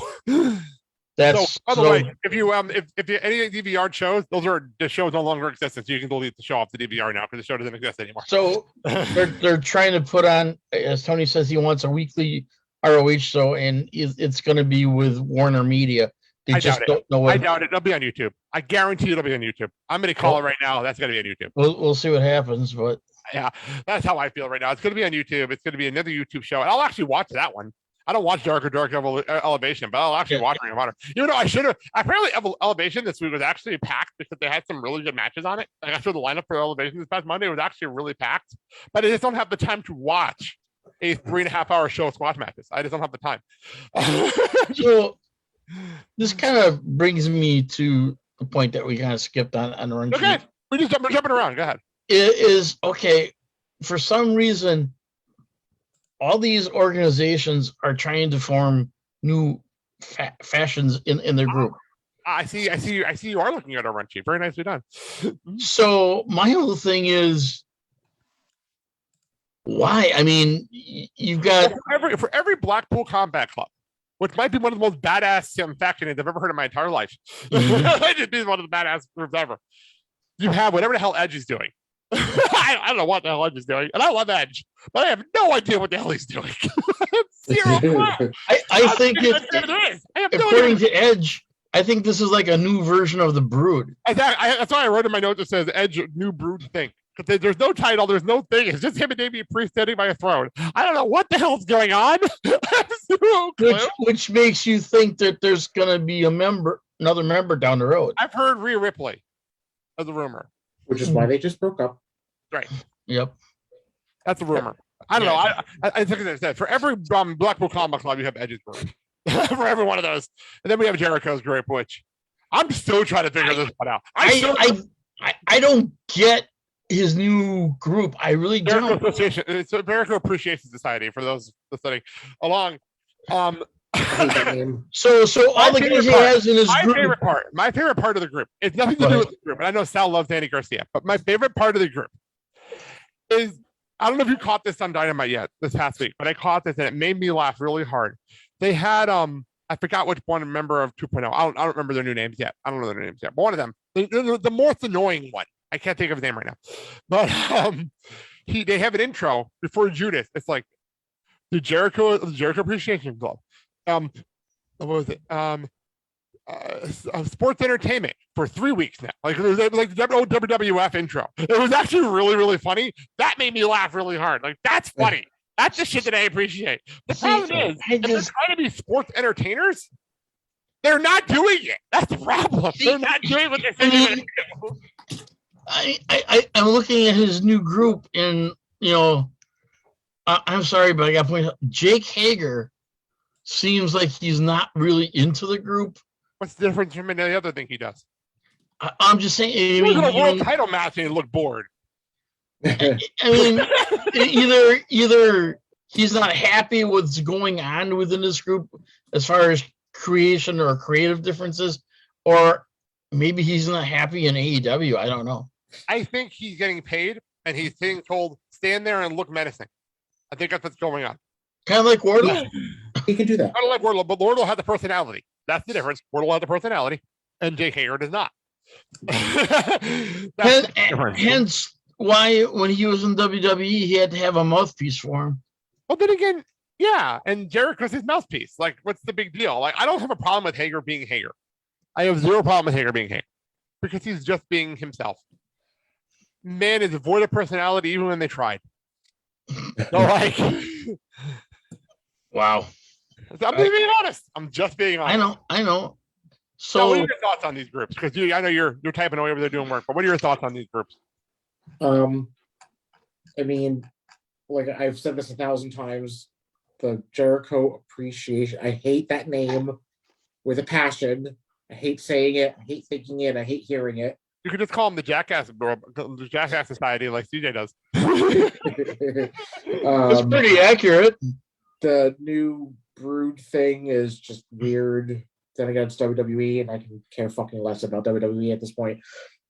That's by the way, if you any DVR shows, the shows no longer exist, so you can delete the show off the DVR now because the show doesn't exist anymore. So they're trying to put on, as Tony says, he wants a weekly ROH show, and it's going to be with Warner Media. They just don't know what. I doubt it. It'll be on YouTube. I guarantee it'll be on YouTube. I'm going to call it right now. That's going to be on YouTube. We'll see what happens, but yeah, that's how I feel right now. It's going to be on YouTube. It's going to be another YouTube show, and I'll actually watch that one. I don't watch Dark Elevation, but I'll actually watch Ring of Honor. Even though I should have. Apparently, Elevation this week was actually packed because they had some really good matches on it. Like I showed the lineup for Elevation this past Monday. It was actually really packed, but I just don't have the time to watch a 3.5-hour show of squash matches. I just don't have the time. So this kind of brings me to the point that we kind of skipped on the run. Okay, we're jumping around. Go ahead. It is okay. For some reason, all these organizations are trying to form new fashions in their group. I see you are looking at our run sheet. Very nicely done. So my whole thing is, why? I mean, you've got for every Blackpool Combat Club, which might be one of the most badass faction names I've ever heard in my entire life. It just be one of the badass groups ever. You have whatever the hell Edge is doing. I don't know what the hell Edge is doing, and I love Edge, but I have no idea what the hell he's doing. Zero. I think according to Edge, I think this is like a new version of the Brood. That's why I wrote in my notes that says Edge new Brood thing. Because there's no title, there's no thing. It's just him and Damian Priest standing by a throne. I don't know what the hell's going on. Which makes you think that there's going to be another member down the road. I've heard Rhea Ripley as a rumor. Which is why they just broke up. Right. Yep. That's a rumor. I don't know. I think I said for every Blackpool Combat Club, you have Edge's group. For every one of those. And then we have Jericho's group, which I'm still trying to figure this one out. I don't get his new group. I really don't. It's a Jericho Appreciation Society for those listening along. So all the guys he has in his group. My favorite part of the group. It's nothing to do with the group. And I know Sal loves Andy Garcia, but my favorite part of the group is, I don't know if you caught this on Dynamite yet this past week, but I caught this and it made me laugh really hard. They had I forgot which one member of 2.0. I don't remember their new names yet. I don't know their names yet. But one of them, the most annoying one. I can't think of his name right now. But they have an intro before Judas. It's like the Jericho Appreciation Club. What was it? Sports entertainment for 3 weeks now. Like it was like the WWF intro. It was actually really, really funny. That made me laugh really hard. Like that's funny. That's the shit that I appreciate. The problem is, if they're trying to be sports entertainers, they're not doing it. That's the problem. They're not doing what they're saying. I'm looking at his new group, and I'm sorry, but I got to point out, Jake Hager seems like he's not really into the group. What's the difference from any other thing he does? I'm just saying. He was in a world title match and he looked bored. I mean, either he's not happy with what's going on within this group as far as creation or creative differences, or maybe he's not happy in AEW. I don't know. I think he's getting paid and he's being told, stand there and look menacing. I think that's what's going on. Kind of like Wardlow. He can do that. Kind of like Wardlow, but Wardlow had the personality. That's the difference. Wardlow had the personality, and Jake Hager does not. Hence why when he was in WWE, he had to have a mouthpiece for him. Well, then again, yeah, and Jericho's his mouthpiece. Like, what's the big deal? Like, I don't have a problem with Hager being Hager. I have zero problem with Hager being Hager because he's just being himself. Man is devoid of personality even when they tried. So, like, wow. I'm being honest. I'm just being honest. I know. So, now, what are your thoughts on these groups? Because I know you're typing away over there doing work, but what are your thoughts on these groups? I mean, like I've said this 1,000 times, the Jericho Appreciation. I hate that name with a passion. I hate saying it. I hate thinking it. I hate hearing it. You could just call him the Jackass Society, like CJ does. That's pretty accurate. The new Brood thing is just weird. Then again, it's WWE, and I can care fucking less about WWE at this point.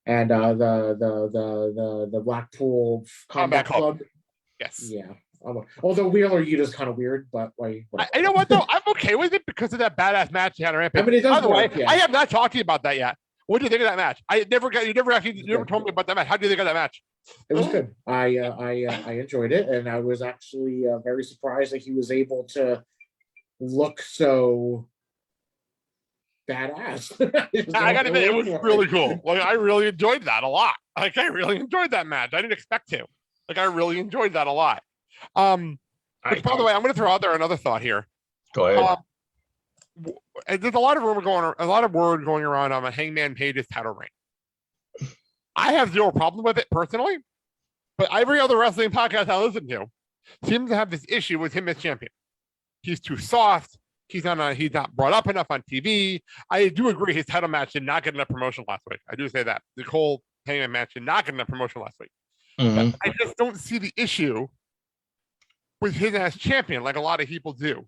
And the Blackpool Combat Club. Yes. Yeah. Although Wheeler Yuta's kind of weird, but I know what though, I'm okay with it because of that badass match you had on Rampage. I mean, it does By the way, work, yeah. I have not talked to you about that yet. What do you think of that match? You never told me about that match. How do you think of that match? It was good. I enjoyed it, and I was actually very surprised that he was able to look so badass. I gotta admit, it was really cool. Like, I really enjoyed that a lot. Like, I really enjoyed that match. I didn't expect to. Like, I really enjoyed that a lot. Which, by the way, I'm going to throw out there another thought here. Go ahead. There's a lot of word going around on Hangman Page's title reign. I have zero problem with it personally, but every other wrestling podcast I listen to seems to have this issue with him as champion. He's too soft. He's not brought up enough on TV. I do agree his title match did not get enough promotion last week. I do say that. The Cole Hangman match did not get enough promotion last week. But I just don't see the issue with him as champion like a lot of people do.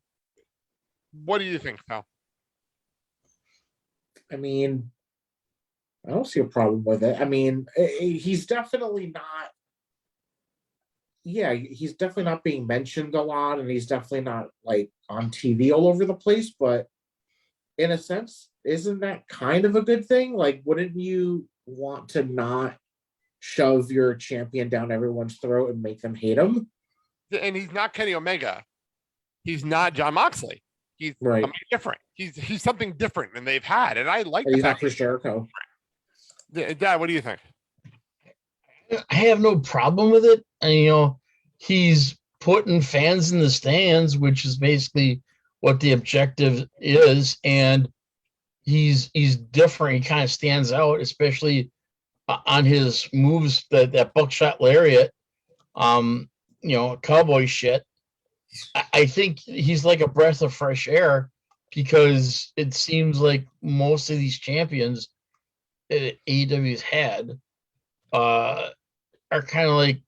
What do you think, Phil? I mean, I don't see a problem with it. I mean, he's definitely not. Yeah, he's definitely not being mentioned a lot, and he's definitely not like on TV all over the place. But in a sense, isn't that kind of a good thing? Like, wouldn't you want to not shove your champion down everyone's throat and make them hate him? And he's not Kenny Omega. He's not John Moxley. He's right. Different. He's something different than they've had, and I like. He's not Chris Jericho. Dad, what do you think? I have no problem with it. And, he's putting fans in the stands, which is basically what the objective is. And he's different. He kind of stands out, especially on his moves, that buckshot lariat, cowboy shit. I think he's like a breath of fresh air because it seems like most of these champions that AEW's had are kind of like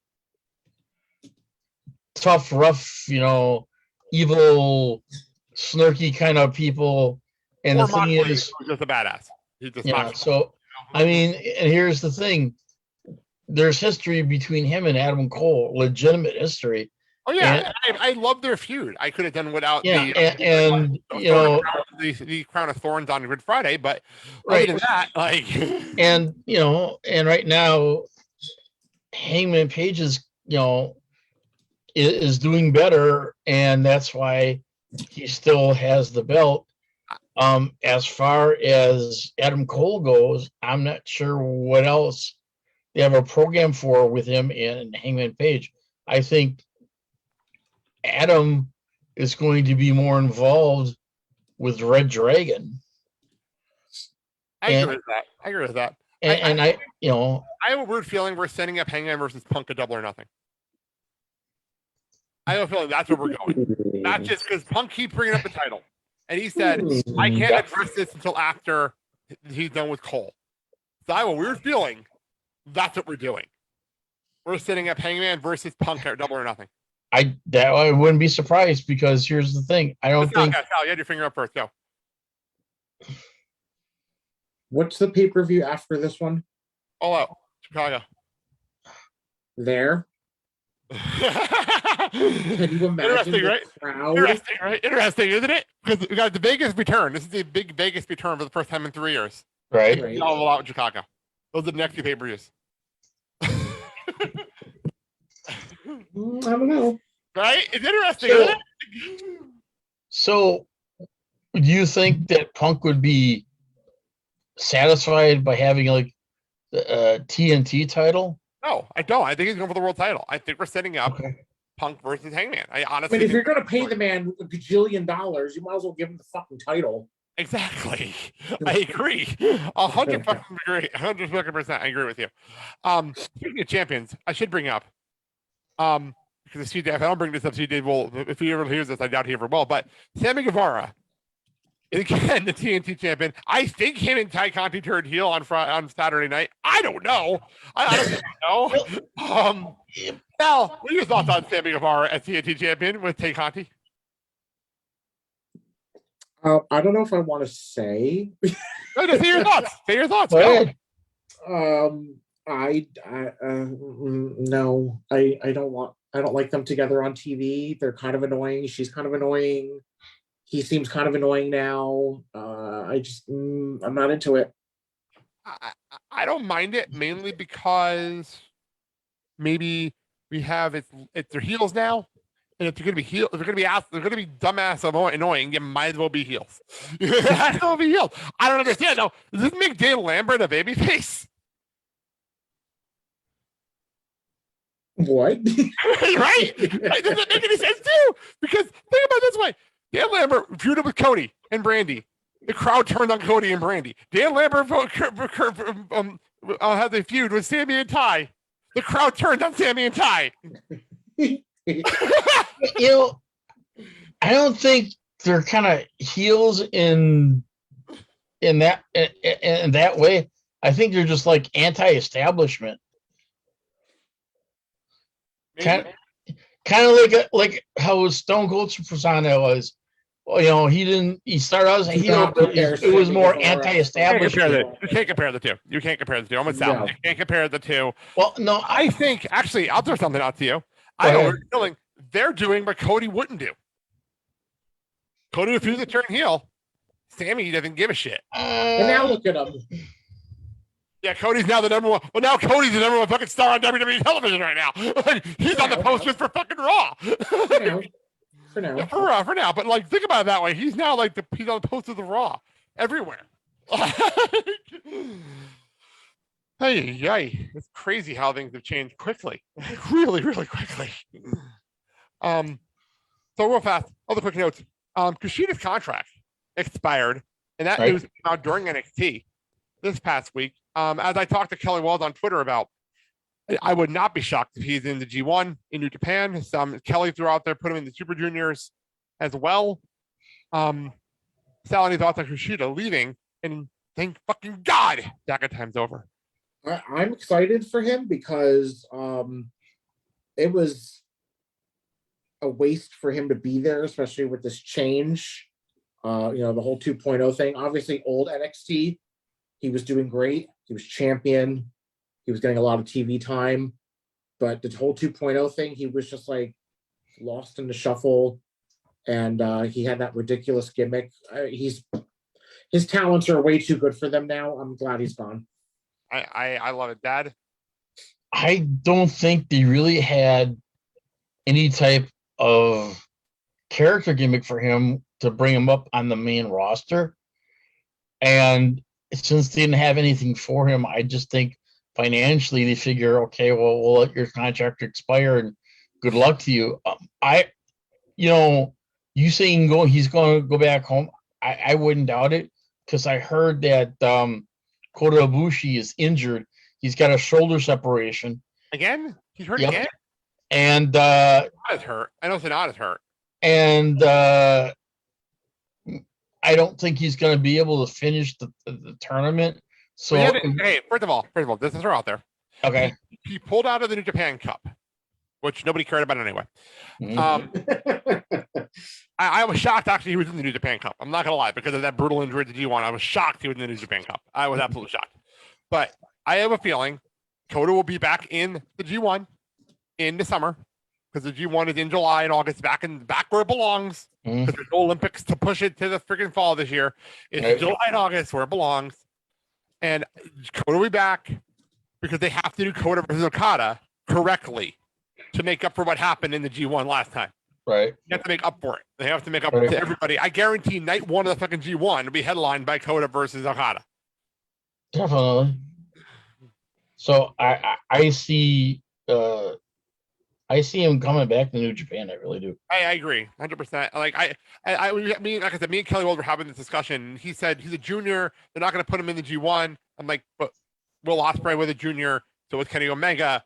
tough, rough, evil, snarky kind of people. And the thing is, just a badass. He's just so I mean, and here's the thing: there's history between him and Adam Cole, legitimate history. Oh yeah, and I love their feud. I could have done without the crown of thorns on Good Friday, but right other than that, like, and right now, Hangman Page is doing better, and that's why he still has the belt. As far as Adam Cole goes, I'm not sure what else they have a program for with him and Hangman Page. I think Adam is going to be more involved with Red Dragon. I agree with that. And I have a weird feeling we're setting up Hangman versus Punk a Double or Nothing. I have a feeling that's where we're going. Not just because Punk keeps bringing up the title. And he said, I can't address this until after he's done with Cole. So I have a weird feeling that's what we're doing. We're setting up Hangman versus Punk at Double or Nothing. I wouldn't be surprised because here's the thing. I don't think. Sal, you had your finger up first. Go. What's the pay-per-view after this one? All Out, Chicago. There. Can you imagine Interesting, right? Crowd? Interesting, right? Interesting, isn't it? Because we got the Vegas return. This is the big Vegas return for the first time in 3 years. Right. All Out in Chicago. Those are the next few pay-per-views. I don't know. Right? It's interesting, isn't it? So, do you think that Punk would be satisfied by having like the TNT title? No, I don't. I think he's going for the world title. I think we're setting up Punk versus Hangman. I honestly. If you're going to pay the man $1 gajillion, you might as well give him the fucking title. Exactly. I agree. 100% agree. 100% I agree with you. Speaking of champions, I should bring up because if I don't bring this up, CJ will, if he ever hears this, I doubt he ever will. But Sammy Guevara, again, the TNT champion. I think him and Conti turned heel on Saturday night. I don't know. I don't know. Now, what are your thoughts on Sammy Guevara as TNT champion with Conti? I don't know if I want to say. No, just say your thoughts. Say your thoughts. Go Go. No, I don't like them together on TV. They're kind of annoying. She's kind of annoying. He seems kind of annoying now. I'm not into it. I don't mind it mainly because maybe we have it's their heels now, and if they're gonna be heels, if they're gonna be dumbass annoying, you might as well be heels. Might as well be heels. I don't understand though. Does this make Dan Lambert a babyface? What? Right? It doesn't make any sense too. Because think about it this way: Dan Lambert feuded with Cody and Brandy. The crowd turned on Cody and Brandy. Dan Lambert had a feud with Sammy and Ty. The crowd turned on Sammy and Ty. I don't think they're kind of heels in that way. I think they're just like anti-establishment. Kind of like how Stone Cold Supersonic was. Well, he started out as a heel, but it was more anti-establishment. You can't compare the two. I'm with Sal. You can't compare the two. Well, no, I think actually I'll throw something out to you. I know we're feeling they're doing what Cody wouldn't do. Cody refused to turn heel. Sammy doesn't give a shit. And now look at him. Yeah, Cody's now the number one. Well, now Cody's the number one fucking star on WWE television right now. He's on the posters for fucking Raw. For now. Yeah, for now. But like, think about it that way. He's now like he's on the posters of Raw everywhere. Hey, it's crazy how things have changed quickly. Really, really quickly. So real fast, other quick notes. Kushina's contract expired, and that news came out during NXT this past week. As I talked to Kelly Wells on Twitter about, I would not be shocked if he's in the G1 in New Japan. Kelly threw out there, put him in the Super Juniors as well. Sal, any thoughts on Kushida leaving? And thank fucking God, Daka time's over. I'm excited for him because it was a waste for him to be there, especially with this change. The whole 2.0 thing. Obviously, old NXT, he was doing great. He was champion. He was getting a lot of TV time. But the whole 2.0 thing, he was just like lost in the shuffle. And he had that ridiculous gimmick. His talents are way too good for them now. I'm glad he's gone. I love it, Dad. I don't think they really had any type of character gimmick for him to bring him up on the main roster. And since they didn't have anything for him, I just think financially they figure, okay, well, we'll let your contract expire and good luck to you. You saying he's going to go back home, I wouldn't doubt it, because I heard that Kota Ibushi is injured. He's got a shoulder separation. Again? He's hurt again? And Not is hurt. I know Sanada is hurt. And I don't think he's going to be able to finish the tournament. So, hey, first of all, this is her out there. Okay. He pulled out of the New Japan Cup, which nobody cared about anyway. I was shocked actually he was in the New Japan Cup. I'm not gonna lie, because of that brutal injury to G1. I was shocked he was in the New Japan Cup. I was absolutely shocked. But I have a feeling Kota will be back in the G1 in the summer, because the G1 is in July and August, back where it belongs. Because there's no Olympics to push it to the freaking fall this year. It's July and August where it belongs. And Kota will be back because they have to do Kota versus Okada correctly to make up for what happened in the G1 last time. Right. They have to make up for it. They have to make up to everybody. I guarantee night one of the fucking G1 will be headlined by Kota versus Okada. Definitely. So I see him coming back to New Japan. I really do. I agree, 100%. Like like I said, me and Kelly Weld were having this discussion. He said he's a junior. They're not going to put him in the G1. I'm like, but Will Ospreay was a junior, so was Kenny Omega.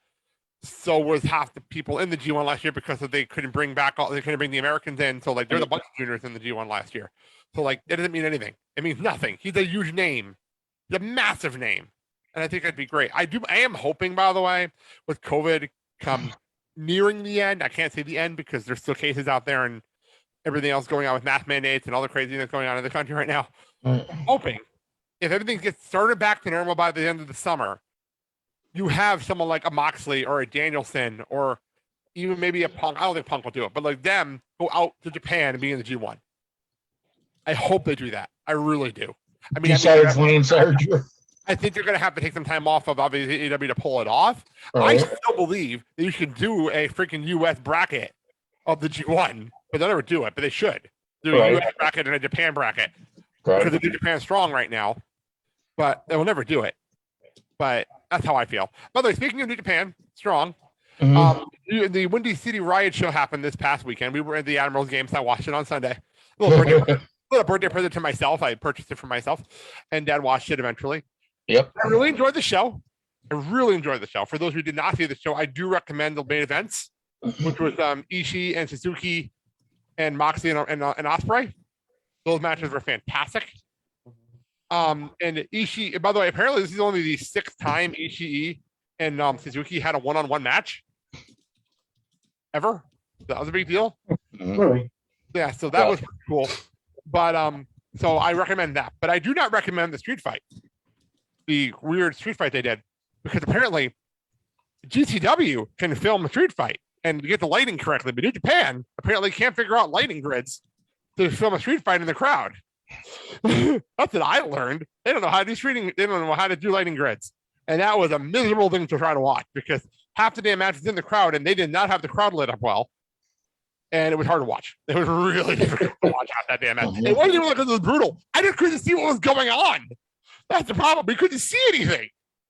so was half the people in the G1 last year because they couldn't bring the Americans in. So like there's a bunch of juniors in the G1 last year. So like it doesn't mean anything. It means nothing. He's a huge name. He's a massive name. And I think that'd be great. I am hoping, by the way, with COVID come nearing the end. I can't say the end because there's still cases out there and everything else going on with mask mandates and all the craziness going on in the country right now. I'm hoping if everything gets started back to normal by the end of the summer, you have someone like a Moxley or a Danielson or even maybe a Punk. I don't think Punk will do it, but like them go out to Japan and be in the G1. I hope they do that. I really do. I mean, I think they're going to have to take some time off of obviously AEW to pull it off. I still believe that you should do a freaking US bracket of the G1, but they'll never do it, but they should do a US bracket and a Japan bracket because they do Japan strong right now, but they will never do it. But that's how I feel. By the way, speaking of New Japan strong, the Windy City Riot show happened this past weekend. We were at the Admirals game, so I watched it on Sunday. A little birthday present to myself. I purchased it for myself, and Dad watched it eventually. Yep. I really enjoyed the show. For those who did not see the show, I do recommend the main events, which was Ishii and Suzuki and Moxley and Ospreay. Those matches were fantastic. And Ishii, by the way, apparently this is only the 6th time Ishii and Suzuki had a one-on-one match ever. That was a big deal. Really? Yeah, so that was pretty cool. But so I recommend that. But I do not recommend the street fight. The weird street fight they did, because apparently GCW can film a street fight and get the lighting correctly, but New Japan apparently can't figure out lighting grids to film a street fight in the crowd. That's what I learned. They don't know how to do they don't know how to do lighting grids, and that was a miserable thing to try to watch because half the damn match was in the crowd and they did not have the crowd lit up well, and it was hard to watch. It was really difficult to watch half that damn match. It wasn't even because it was brutal. I just couldn't see what was going on. That's the problem. We couldn't see anything.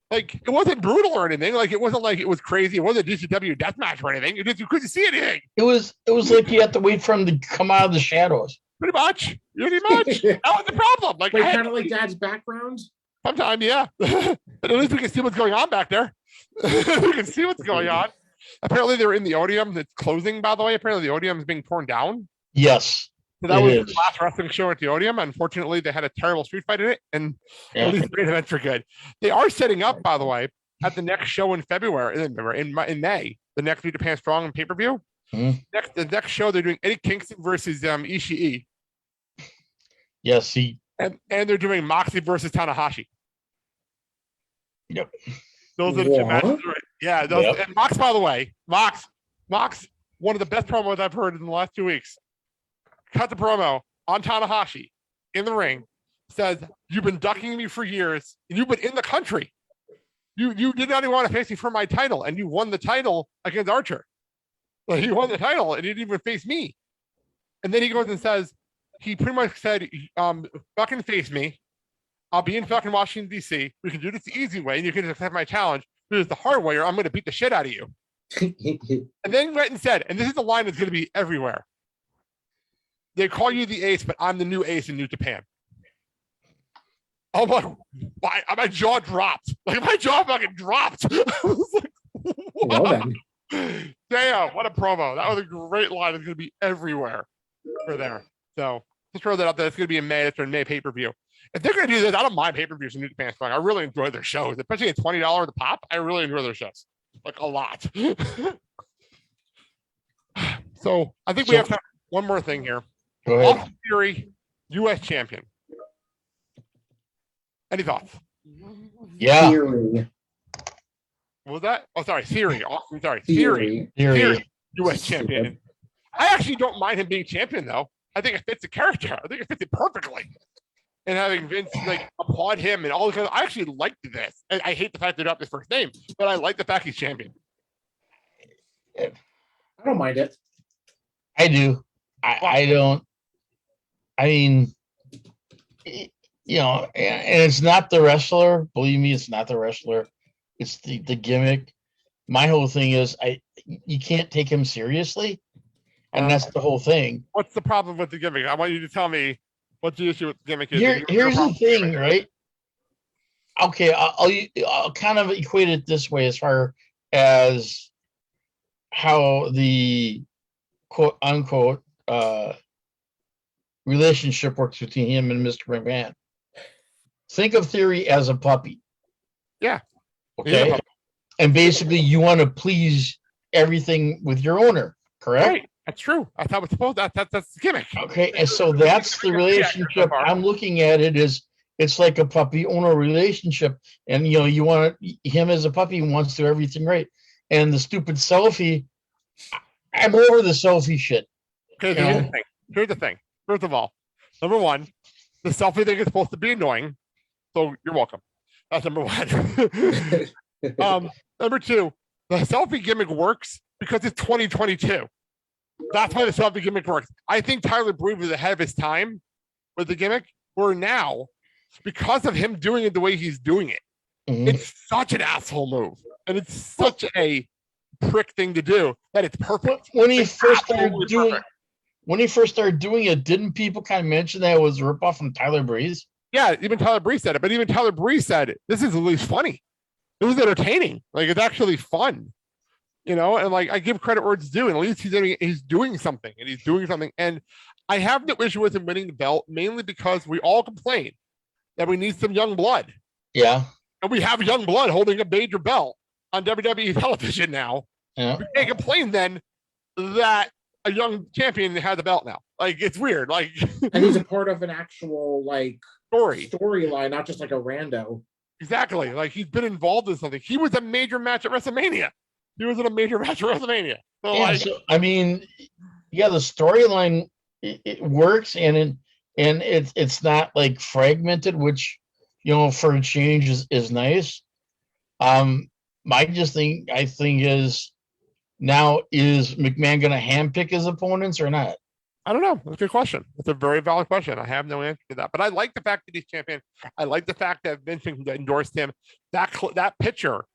Like, it wasn't brutal or anything. Like, it wasn't like it was crazy. It wasn't a GCW deathmatch or anything. You couldn't see anything. It was like you had to wait for him to come out of the shadows. Pretty much. That was the problem. Like, kind of like Dad's background. Sometimes, yeah. But at least we can see what's going on back there. We can see what's going on. Apparently, they're in the Odeum. It's closing, by the way. Apparently, the Odeum is being torn down. Yes. So that was the last wrestling show at the Odeum. Unfortunately, they had a terrible street fight in it, and at least the main events are good. They are setting up, by the way, at the next show in February, in May, the next New Japan Strong pay-per-view. The next show, they're doing Eddie Kingston versus Ishii. Yes, and they're doing Moxley versus Tanahashi. Yep. Those are the two matches. Yeah, and Mox, by the way, Mox, one of the best promos I've heard in the last 2 weeks. Cut the promo on Tanahashi in the ring, says, "You've been ducking me for years, and you've been in the country. You did not even want to face me for my title, and you won the title against Archer. Like, he won the title, and he didn't even face me." And then he goes and says, he pretty much said, "Fucking face me. I'll be in fucking Washington, D.C. We can do this the easy way, and you can accept my challenge. Do this the hard way, or I'm going to beat the shit out of you." And then he went and said, and this is a line that's going to be everywhere, "They call you the ace, but I'm the new ace in New Japan." Oh my jaw dropped. Like, my jaw fucking dropped. I was like, wow. Damn, what a promo. That was a great line. It's going to be everywhere for there. So just throw that out there. It's going to be in May. It's in May pay-per-view. If they're going to do this, I don't mind pay-per-views in New Japan Strong. I really enjoy their shows, especially at $20 a pop. I really enjoy their shows, like, a lot. So I think we have one more thing here. Go ahead. Austin Theory, U.S. champion. Any thoughts? Yeah. Theory. What was that? Oh, sorry. Theory. Austin, sorry. Theory. Theory. U.S. champion. I actually don't mind him being champion, though. I think it fits the character. I think it fits it perfectly. And having Vince applaud him and all this, I actually liked this. I hate the fact they're not his first name, but I like the fact he's champion. I don't mind it. I do. I don't. I mean, and it's not the wrestler. Believe me, it's not the wrestler. It's the gimmick. My whole thing is you can't take him seriously, and that's the whole thing. What's the problem with the gimmick? I want you to tell me what the issue with the gimmick is. Here's the thing, right? Okay, I'll kind of equate it this way as far as how the quote unquote relationship works between him and Mr. McMahon. Think of Theory as a puppy. Yeah. Okay. And basically, you want to please everything with your owner, correct? Right. That's true. I thought it was supposed that's the gimmick. Okay, and so that's the relationship I'm looking at. It is it's like a puppy owner relationship, and you want him as a puppy wants to do everything right, and the stupid selfie. I'm over the selfie shit. Okay, here's the thing. First of all, number one, the selfie thing is supposed to be annoying, so you're welcome. That's number one. Number two, the selfie gimmick works because it's 2022. That's why the selfie gimmick works. I think Tyler Breeze was ahead of his time with the gimmick. Where now, because of him doing it the way he's doing it, it's such an asshole move, and it's such a prick thing to do that it's perfect. When he first started doing it, didn't people kind of mention that it was a ripoff from Tyler Breeze? Yeah, even Tyler Breeze said it, but even Tyler Breeze said this is at least funny. It was entertaining. Like, it's actually fun. And like, I give credit where it's due, and at least he's doing something, and I have no issue with him winning the belt, mainly because we all complain that we need some young blood. Yeah. And we have young blood holding a major belt on WWE television now. Yeah. We can't complain then that a young champion has the belt now. Like, it's weird. Like, and he's a part of an actual storyline, not just like a rando. Exactly. Like, he's been involved in something. He was a major match at WrestleMania. So, I mean, the storyline it works, and it's not like fragmented, which for a change is nice. I think is now, is McMahon going to handpick his opponents or not? I don't know. That's a good question. It's a very valid question. I have no answer to that. But I like the fact that he's champion. I like the fact that Vince endorsed him. That picture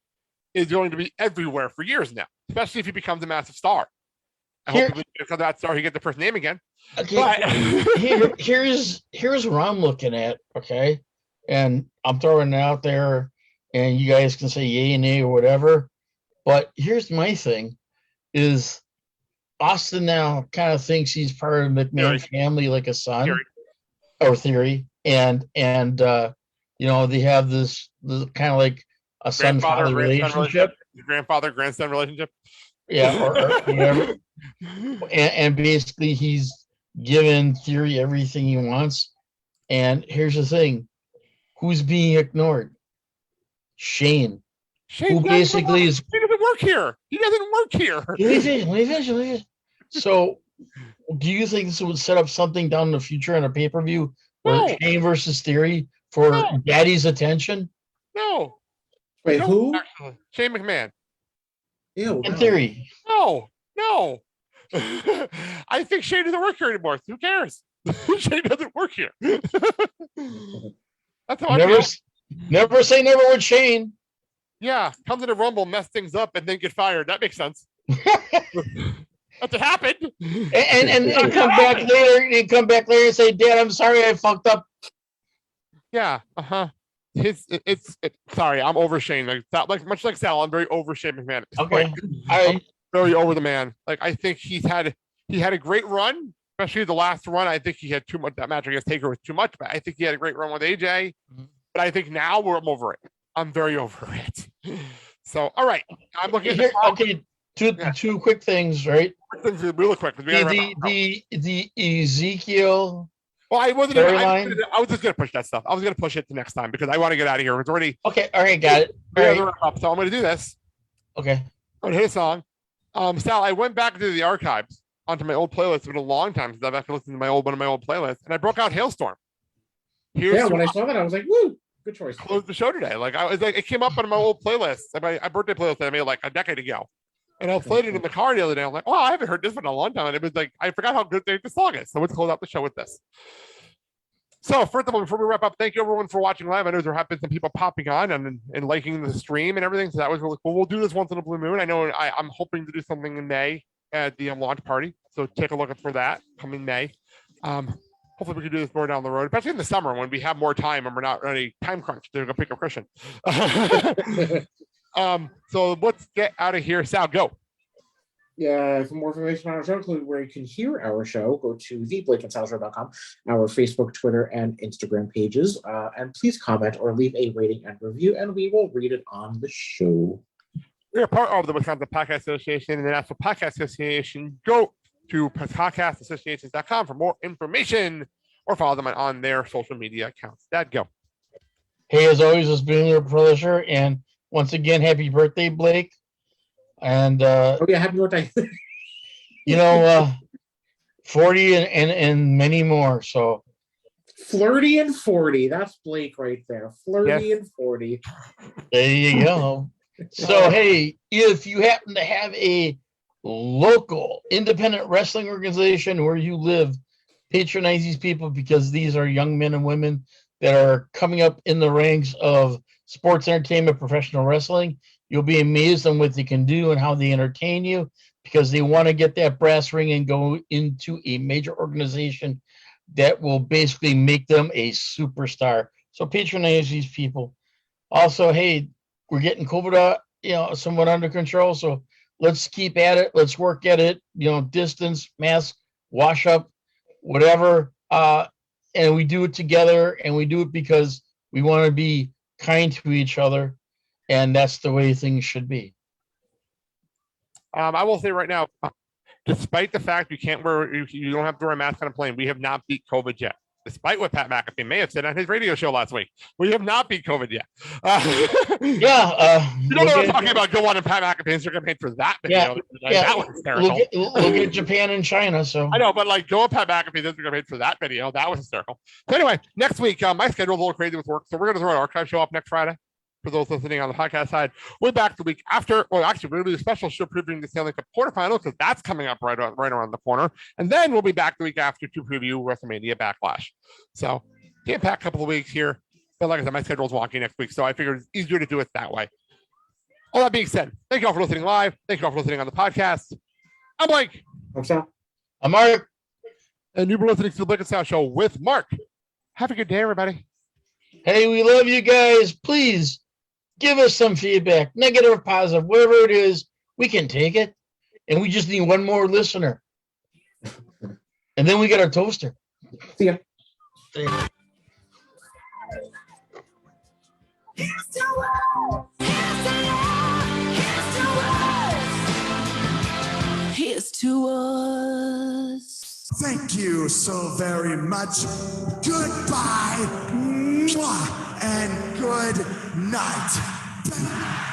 is going to be everywhere for years now, especially if he becomes a massive star. I hope because of that star, he gets the first name again. Okay. But here's where I'm looking at, okay? And I'm throwing it out there, and you guys can say yay and nay or whatever. But here's my thing, is Austin now kind of thinks he's part of McMahon's family, like a son, Theory. And they have this kind of like a son-father relationship. Grandfather-grandson relationship. Yeah, or whatever. And basically, he's given Theory everything he wants. And here's the thing: who's being ignored? Shane. Who basically is. He doesn't work here. Let me finish. So, do you think this would set up something down in the future in a pay-per-view where Shane versus Theory for Daddy's attention? No. Wait, who? Actually, Shane McMahon. Ew. In Theory. No. I think Shane doesn't work here anymore. Who cares? Shane doesn't work here. That's how I feel. Never say never with Shane. Yeah, comes in a Rumble, mess things up, and then get fired. That makes sense. That's what happened. And come back later. And come back later and say, "Dad, I'm sorry, I fucked up." Yeah. Sorry, I'm over Shane. Much like Sal, I'm very over Shane McMahon. Okay. I'm very over the man. Like, I think he had a great run, especially the last run. I think he had too much. That match against Taker was too much, but I think he had a great run with AJ. But I think now I'm over it. I'm very over it. So, all right. I'm looking at two quick things, right? Really quick. The Ezekiel. Well, I was just going to push that stuff. I was going to push it to next time because I want to get out of here. It's already okay. All right, got it. All right. So I'm going to do this. Okay. I'm going to hit a song. Sal, I went back to the archives onto my old playlist. It's been a long time since I've actually listened to one of my old playlists, and I broke out Hailstorm. When I saw that, I was like, "Woo, good choice." Closed the show today. Like, I was like, it came up on my old playlist, my birthday playlist that I made like a decade ago. And I played it in the car the other day. I'm like, I haven't heard this one in a long time. And it was like, I forgot how good this song is. So let's close out the show with this. So first of all, before we wrap up, thank you everyone for watching live. I know there have been some people popping on and liking the stream and everything. So that was really cool. We'll do this once in a blue moon. I know I'm hoping to do something in May at the launch party. So take a look for that coming May. Hopefully we can do this more down the road, especially in the summer when we have more time and we're not really time crunch. They're going to pick up Christian. So let's get out of here. Sal, go. Yeah, for more information on our show, including where you can hear our show, go to theblakeandsalshow.com, our Facebook, Twitter, and Instagram pages. And please comment or leave a rating and review, and we will read it on the show. We are part of the Wisconsin Podcast Association and the National Podcast Association. Go to podcastassociations.com for more information or follow them on their social media accounts. Dad, go. Hey, as always, it's been a pleasure. And once again, happy birthday, Blake. And Oh yeah, happy birthday. 40 and many more. So Flirty and 40. That's Blake right there. Flirty and 40. there you go. So hey, if you happen to have a local independent wrestling organization where you live, patronize these people, because these are young men and women that are coming up in the ranks of sports entertainment, professional wrestling. You'll be amazed on what they can do and how they entertain you, because they want to get that brass ring and go into a major organization that will basically make them a superstar. So patronize these people. Also, hey, we're getting COVID, somewhat under control. So let's keep at it. Let's work at it. Distance, mask, wash up, whatever. And we do it together, and we do it because we want to be kind to each other. And that's the way things should be. I will say right now, despite the fact you don't have to wear a mask on a plane, we have not beat COVID yet. Despite what Pat McAfee may have said on his radio show last week, we have not beat COVID yet. You don't know what I'm talking about. Go on and Pat McAfee's Instagram page for that video. That was hysterical. Look at Japan and China. So I know, but go on Pat McAfee's Instagram page for that video. That was hysterical. So anyway, next week, my schedule's a little crazy with work, so we're going to throw an archive show up next Friday. For those listening on the podcast side, we're back the week after. Well, actually, we're going to do a special show previewing the Stanley Cup quarterfinals, because that's coming up right around the corner. And then we'll be back the week after to preview WrestleMania Backlash. So, jam-packed couple of weeks here. But like I said, my schedule's wonky next week, so I figured it's easier to do it that way. All that being said, thank you all for listening live. Thank you all for listening on the podcast. I'm Blake. I'm Mark. And you've been listening to the Blake and Sal Show with Mark. Have a good day, everybody. Hey, we love you guys. Please give us some feedback, negative or positive, whatever it is, we can take it. And we just need one more listener. And then we get our toaster. See ya. Here's to us. Thank you so very much. Goodbye. Mwah, and good night.